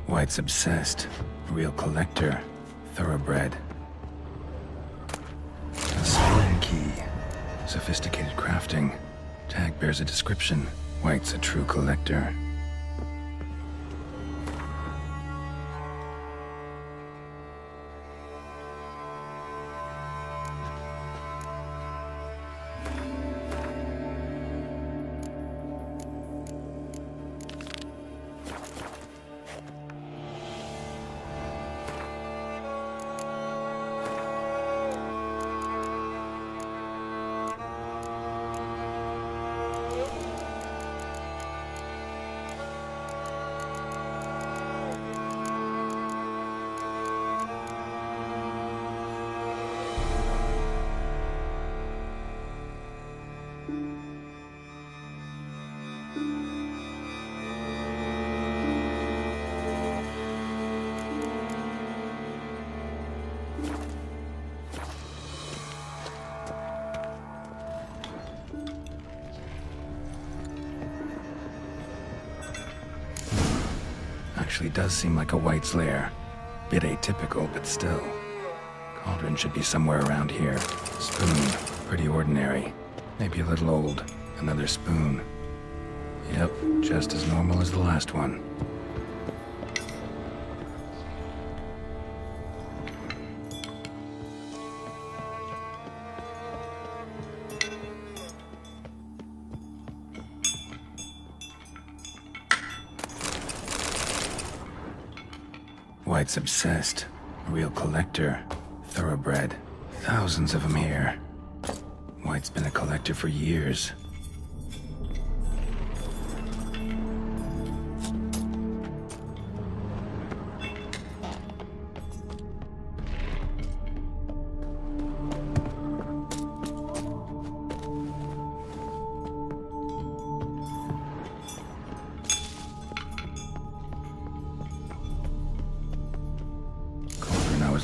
White's obsessed. Real collector. Thoroughbred. A spoon key. Sophisticated crafting. Tag bears a description. White's a true collector. Actually does seem like a White's lair. Bit atypical, but still. Cauldron should be somewhere around here. Spoon, pretty ordinary. Maybe a little old. Another spoon. Yep, just as normal as the last one. White's obsessed. A real collector. Thoroughbred. Thousands of them here. White's been a collector for years.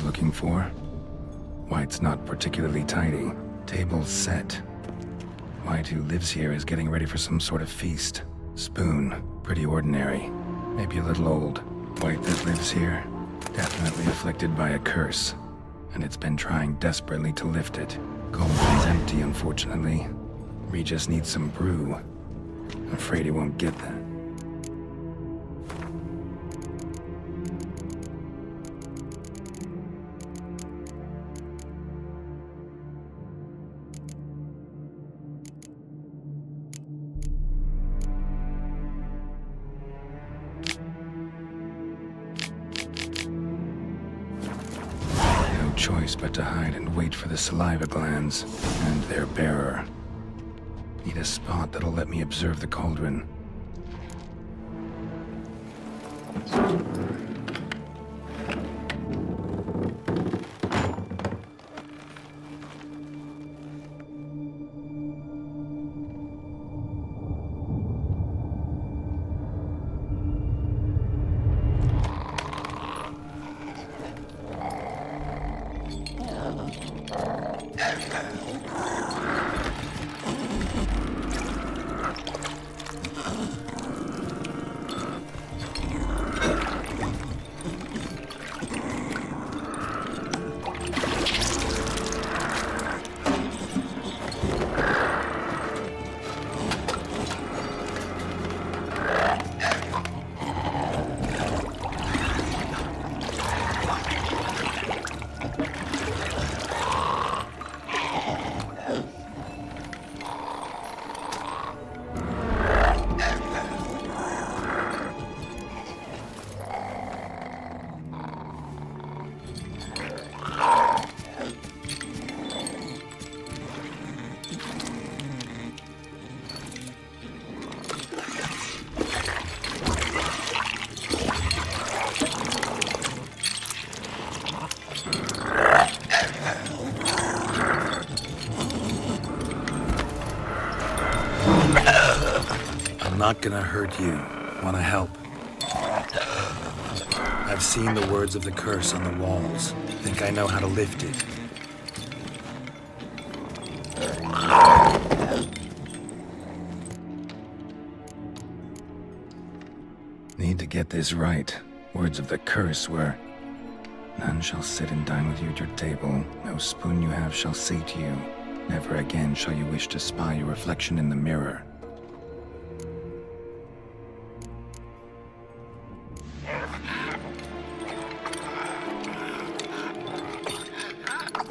Looking for. White's not particularly tidy. Table's set. White, who lives here, is getting ready for some sort of feast. Spoon, pretty ordinary. Maybe a little old. White that lives here, definitely afflicted by a curse. And it's been trying desperately to lift it. Cauldron's empty, unfortunately. Regis needs some brew. Afraid he won't get that. Choice but to hide and wait for the saliva glands and their bearer. Need a spot that'll let me observe the cauldron. not gonna hurt you. Wanna help? I've seen the words of the curse on the walls. Think I know how to lift it. Need to get this right. Words of the curse were, none shall sit and dine with you at your table. No spoon you have shall sate you. Never again shall you wish to spy your reflection in the mirror.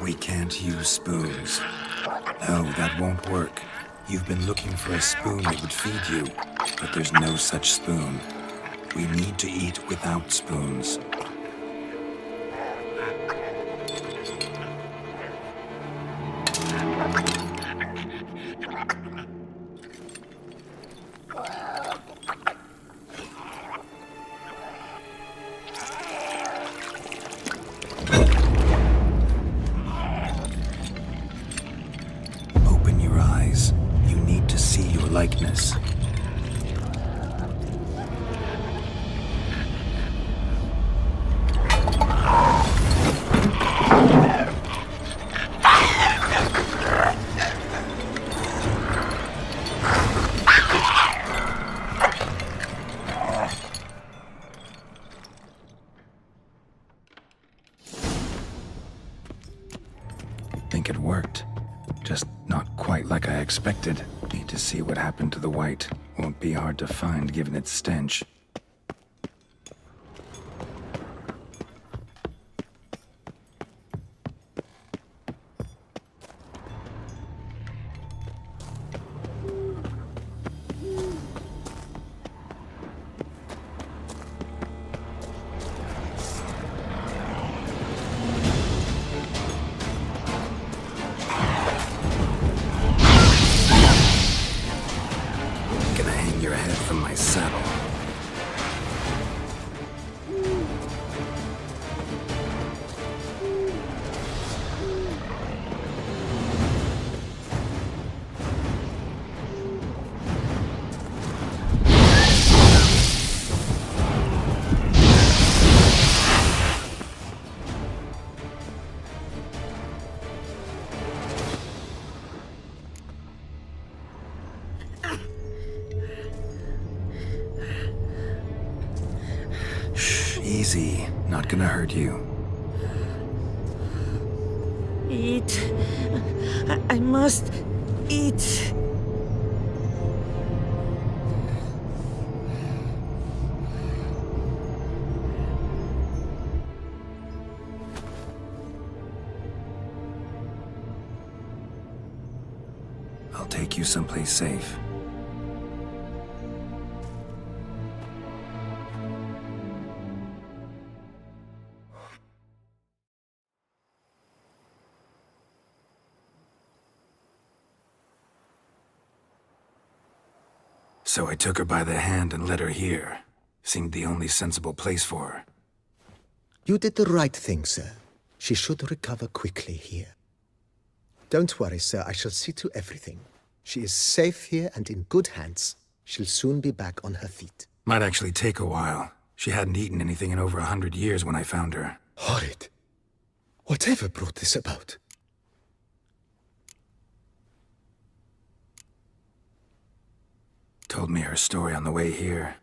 We can't use spoons. No, that won't work. You've been looking for a spoon that would feed you, but there's no such spoon. We need to eat without spoons. Open your eyes. You need to see your likeness. Think it worked. Just not quite like I expected. Need to see what happened to the white. Won't be hard to find given its stench. Gonna hang your head from my saddle. Easy. Not gonna hurt you. Eat. I must eat. I'll take you someplace safe. So I took her by the hand and led her here. Seemed the only sensible place for her. You did the right thing, sir. She should recover quickly here. Don't worry, sir. I shall see to everything. She is safe here and in good hands. She'll soon be back on her feet. Might actually take a while. She hadn't eaten anything in over 100 years when I found her. Horrid. Whatever brought this about? Told me her story on the way here.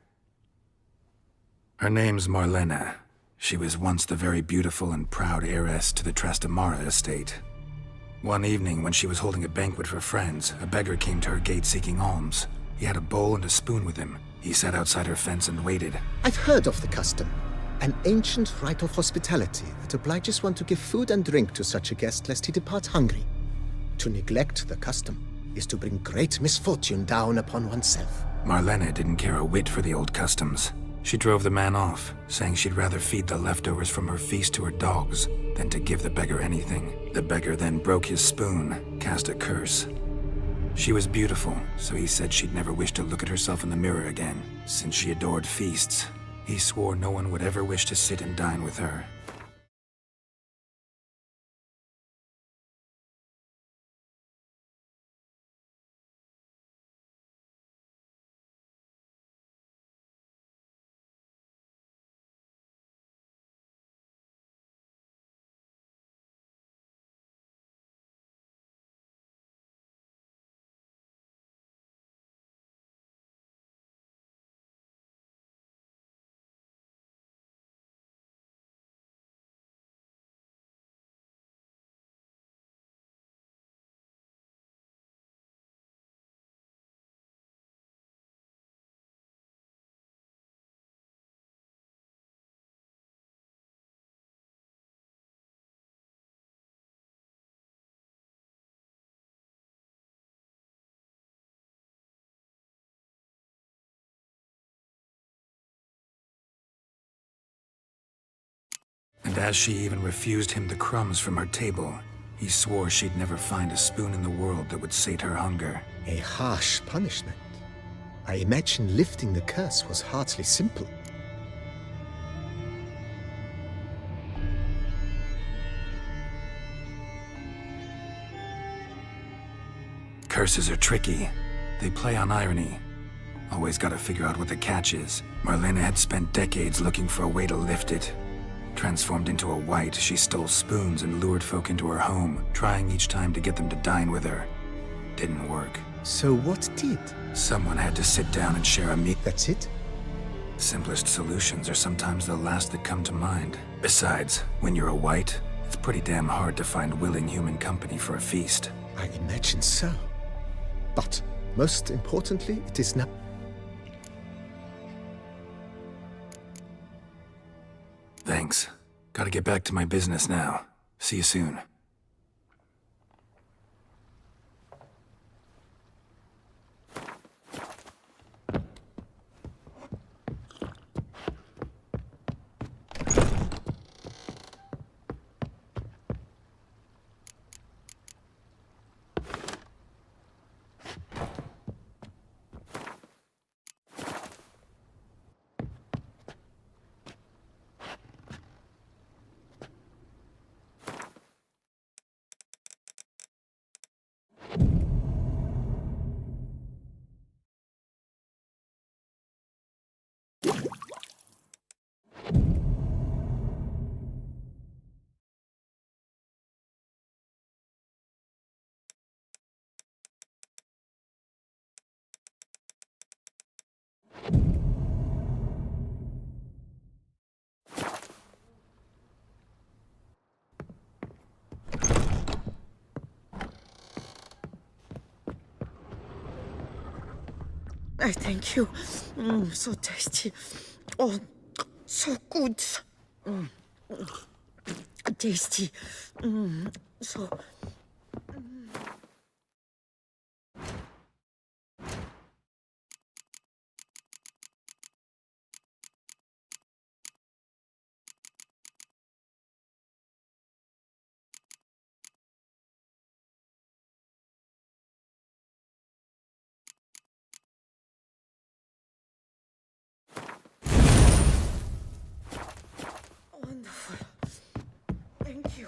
Her name's Marlena. She was once the very beautiful and proud heiress to the Trastamara estate. One evening, when she was holding a banquet for friends, a beggar came to her gate seeking alms. He had a bowl and a spoon with him. He sat outside her fence and waited. I've heard of the custom. An ancient rite of hospitality that obliges one to give food and drink to such a guest lest he depart hungry. To neglect the custom is to bring great misfortune down upon oneself. Marlena didn't care a whit for the old customs. She drove the man off, saying she'd rather feed the leftovers from her feast to her dogs than to give the beggar anything. The beggar then broke his spoon, cast a curse. She was beautiful, so he said she'd never wish to look at herself in the mirror again. Since she adored feasts, he swore no one would ever wish to sit and dine with her. And as she even refused him the crumbs from her table, he swore she'd never find a spoon in the world that would sate her hunger. A harsh punishment. I imagine lifting the curse was hardly simple. Curses are tricky. They play on irony. Always gotta figure out what the catch is. Marlena had spent decades looking for a way to lift it. Transformed into a wight, she stole spoons and lured folk into her home, trying each time to get them to dine with her. Didn't work. So what did? Someone had to sit down and share a meal. That's it? Simplest solutions are sometimes the last that come to mind. Besides, when you're a wight, it's pretty damn hard to find willing human company for a feast. I imagine so. But, most importantly, it is now... Thanks. Gotta get back to my business now. See you soon. I thank you. So tasty. Oh, so good. Tasty. So... Wonderful. Thank you.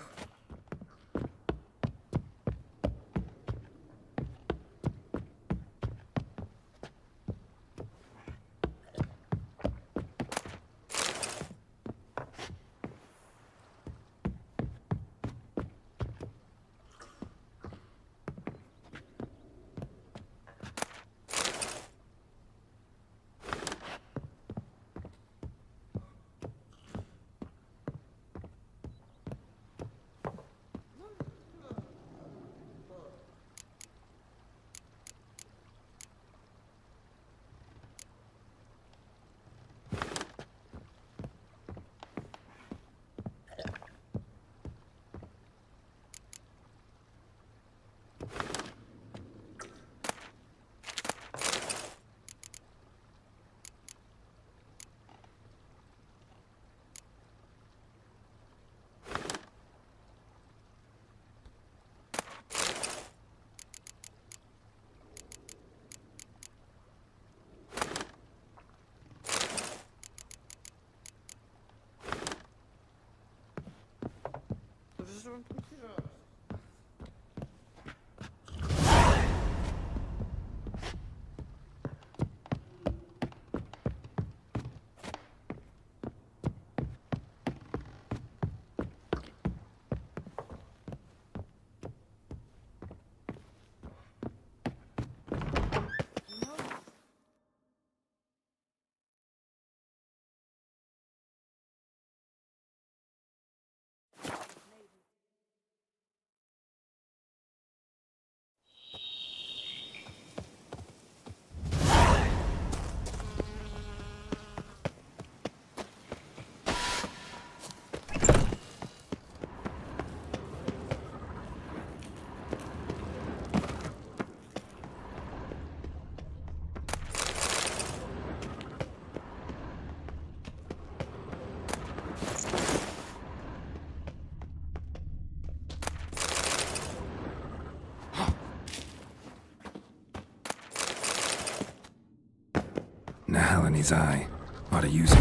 Felony's eye. Ought to use it.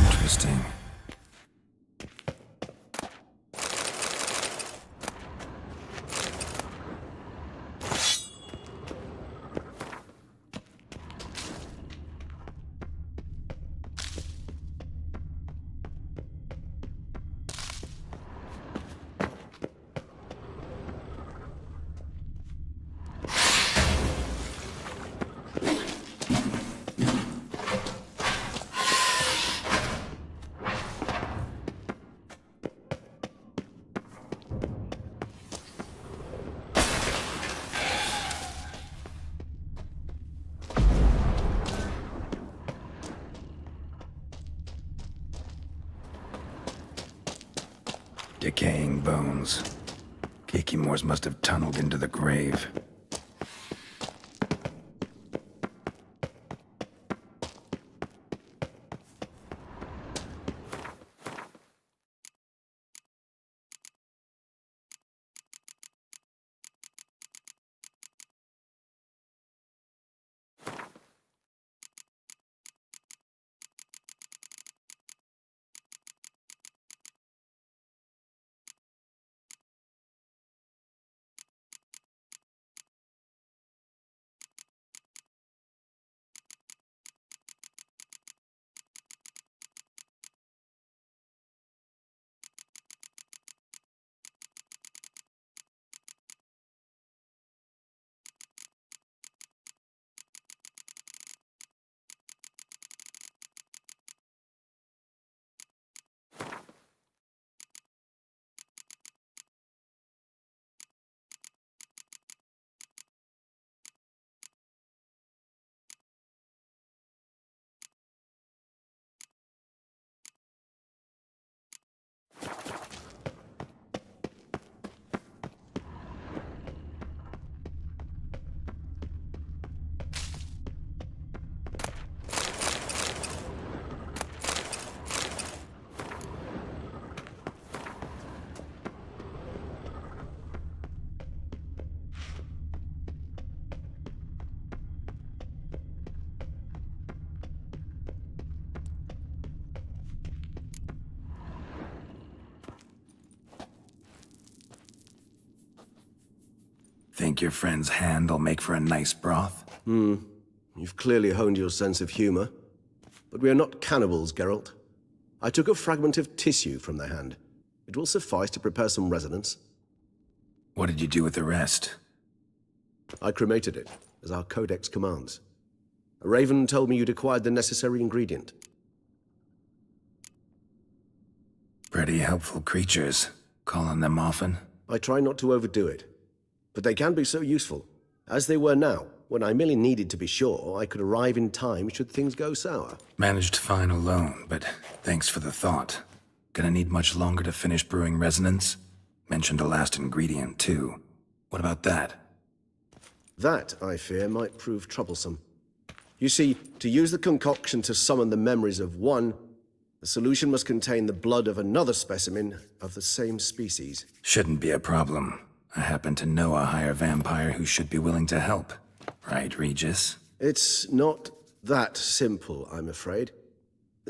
Interesting. Decaying bones. Kikimores must have tunneled into the grave. Think your friend's hand'll make for a nice broth? You've clearly honed your sense of humor. But we are not cannibals, Geralt. I took a fragment of tissue from their hand. It will suffice to prepare some resonance. What did you do with the rest? I cremated it, as our codex commands. A raven told me you'd acquired the necessary ingredient. Pretty helpful creatures. Call on them often? I try not to overdo it. But they can be so useful, as they were now, when I merely needed to be sure I could arrive in time should things go sour. Managed fine alone, but thanks for the thought. Gonna need much longer to finish brewing resonance? Mentioned a last ingredient, too. What about that? That, I fear, might prove troublesome. You see, to use the concoction to summon the memories of one, the solution must contain the blood of another specimen of the same species. Shouldn't be a problem. I happen to know a higher vampire who should be willing to help. Right, Regis? It's not that simple, I'm afraid.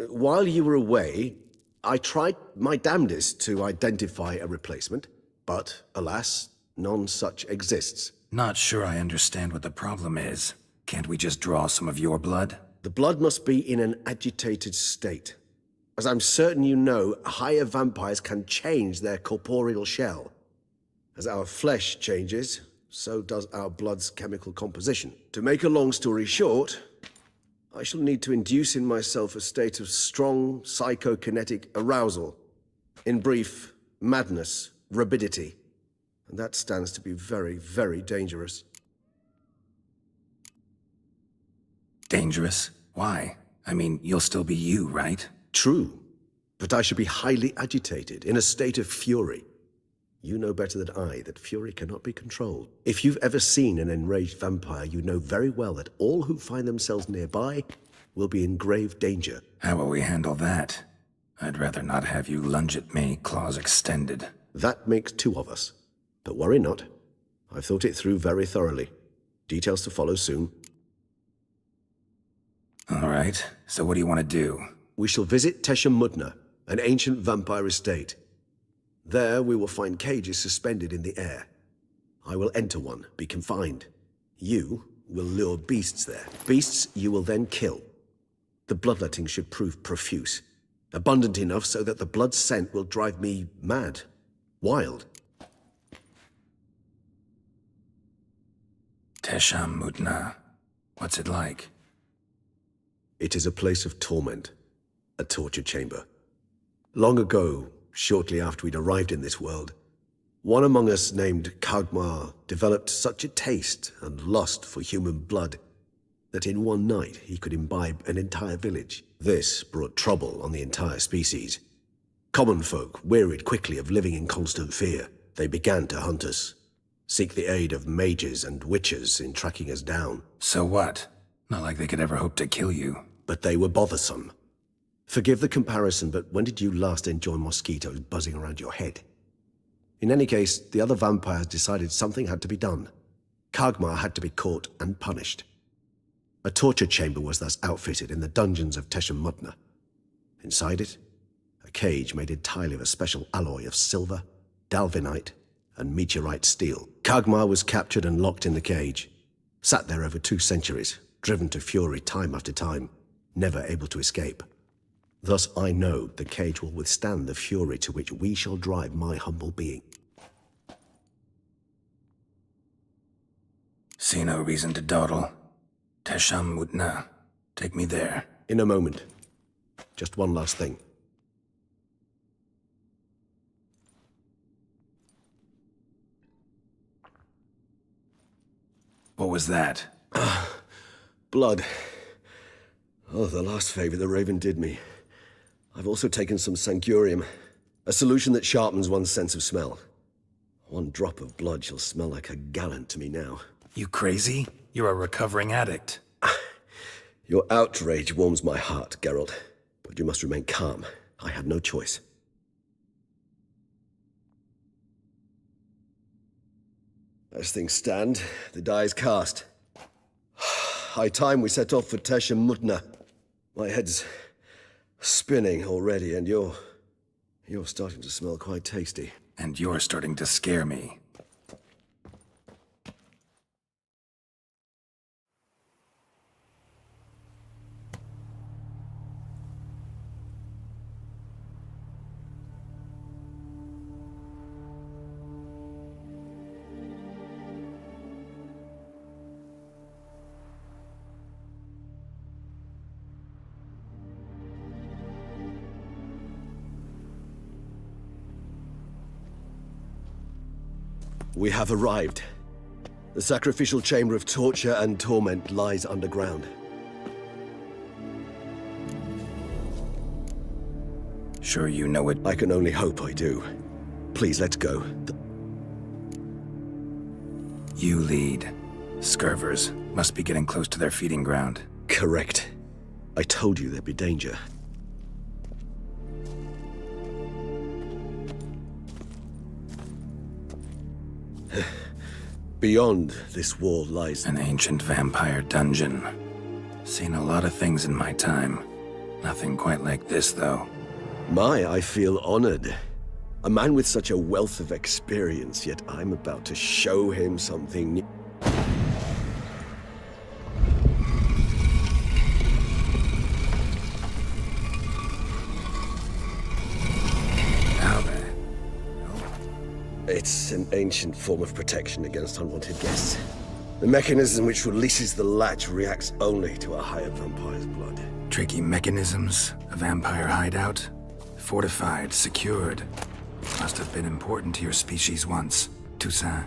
While you were away, I tried my damnedest to identify a replacement, but alas, none such exists. Not sure I understand what the problem is. Can't we just draw some of your blood? The blood must be in an agitated state. As I'm certain you know, higher vampires can change their corporeal shell. As our flesh changes, so does our blood's chemical composition. To make a long story short, I shall need to induce in myself a state of strong psychokinetic arousal. In brief, madness, rabidity. And that stands to be very, very dangerous. Dangerous? Why? I mean, you'll still be you, right? True. But I should be highly agitated, in a state of fury. You know better than I that fury cannot be controlled. If you've ever seen an enraged vampire, you know very well that all who find themselves nearby will be in grave danger. How will we handle that? I'd rather not have you lunge at me, claws extended. That makes two of us. But worry not. I've thought it through very thoroughly. Details to follow soon. All right, so what do you want to do? We shall visit Tesha Mudna, an ancient vampire estate. There we will find cages suspended in the air. I will enter one, be confined. You will lure beasts there. Beasts you will then kill. The bloodletting should prove profuse. Abundant enough so that the blood scent will drive me mad. Wild. Tesha Mudna. What's it like? It is a place of torment. A torture chamber. Long ago, shortly after we'd arrived in this world, one among us named Kagmar developed such a taste and lust for human blood that in one night he could imbibe an entire village. This brought trouble on the entire species. Common folk wearied quickly of living in constant fear. They began to hunt us, seek the aid of mages and witches in tracking us down. So what? Not like they could ever hope to kill you. But they were bothersome. Forgive the comparison, but when did you last enjoy mosquitoes buzzing around your head? In any case, the other vampires decided something had to be done. Kagmar had to be caught and punished. A torture chamber was thus outfitted in the dungeons of Tesha Mudna. Inside it, a cage made entirely of a special alloy of silver, dalvinite, and meteorite steel. Kagmar was captured and locked in the cage. Sat there over 2 centuries, driven to fury time after time, never able to escape. Thus I know the cage will withstand the fury to which we shall drive my humble being. See no reason to dawdle. Tesha Mudna. Take me there. In a moment. Just one last thing. What was that? Blood. Oh, the last favor the Raven did me. I've also taken some Sancurium, a solution that sharpens one's sense of smell. 1 drop of blood shall smell like a gallon to me now. You crazy? You're a recovering addict. Your outrage warms my heart, Geralt. But you must remain calm. I had no choice. As things stand, the die is cast. High time we set off for Tesha Mudna. My head's spinning already, and you're starting to smell quite tasty. And you're starting to scare me. We have arrived. The sacrificial chamber of torture and torment lies underground. Sure you know it? I can only hope I do. Please, let's go. You lead. Scurvers must be getting close to their feeding ground. Correct. I told you there'd be danger. Beyond this wall lies an ancient vampire dungeon. Seen a lot of things in my time. Nothing quite like this, though. I feel honored. A man with such a wealth of experience, yet I'm about to show him something new. It's an ancient form of protection against unwanted guests. The mechanism which releases the latch reacts only to a higher vampire's blood. Tricky mechanisms, a vampire hideout. Fortified, secured. Must have been important to your species once, Toussaint.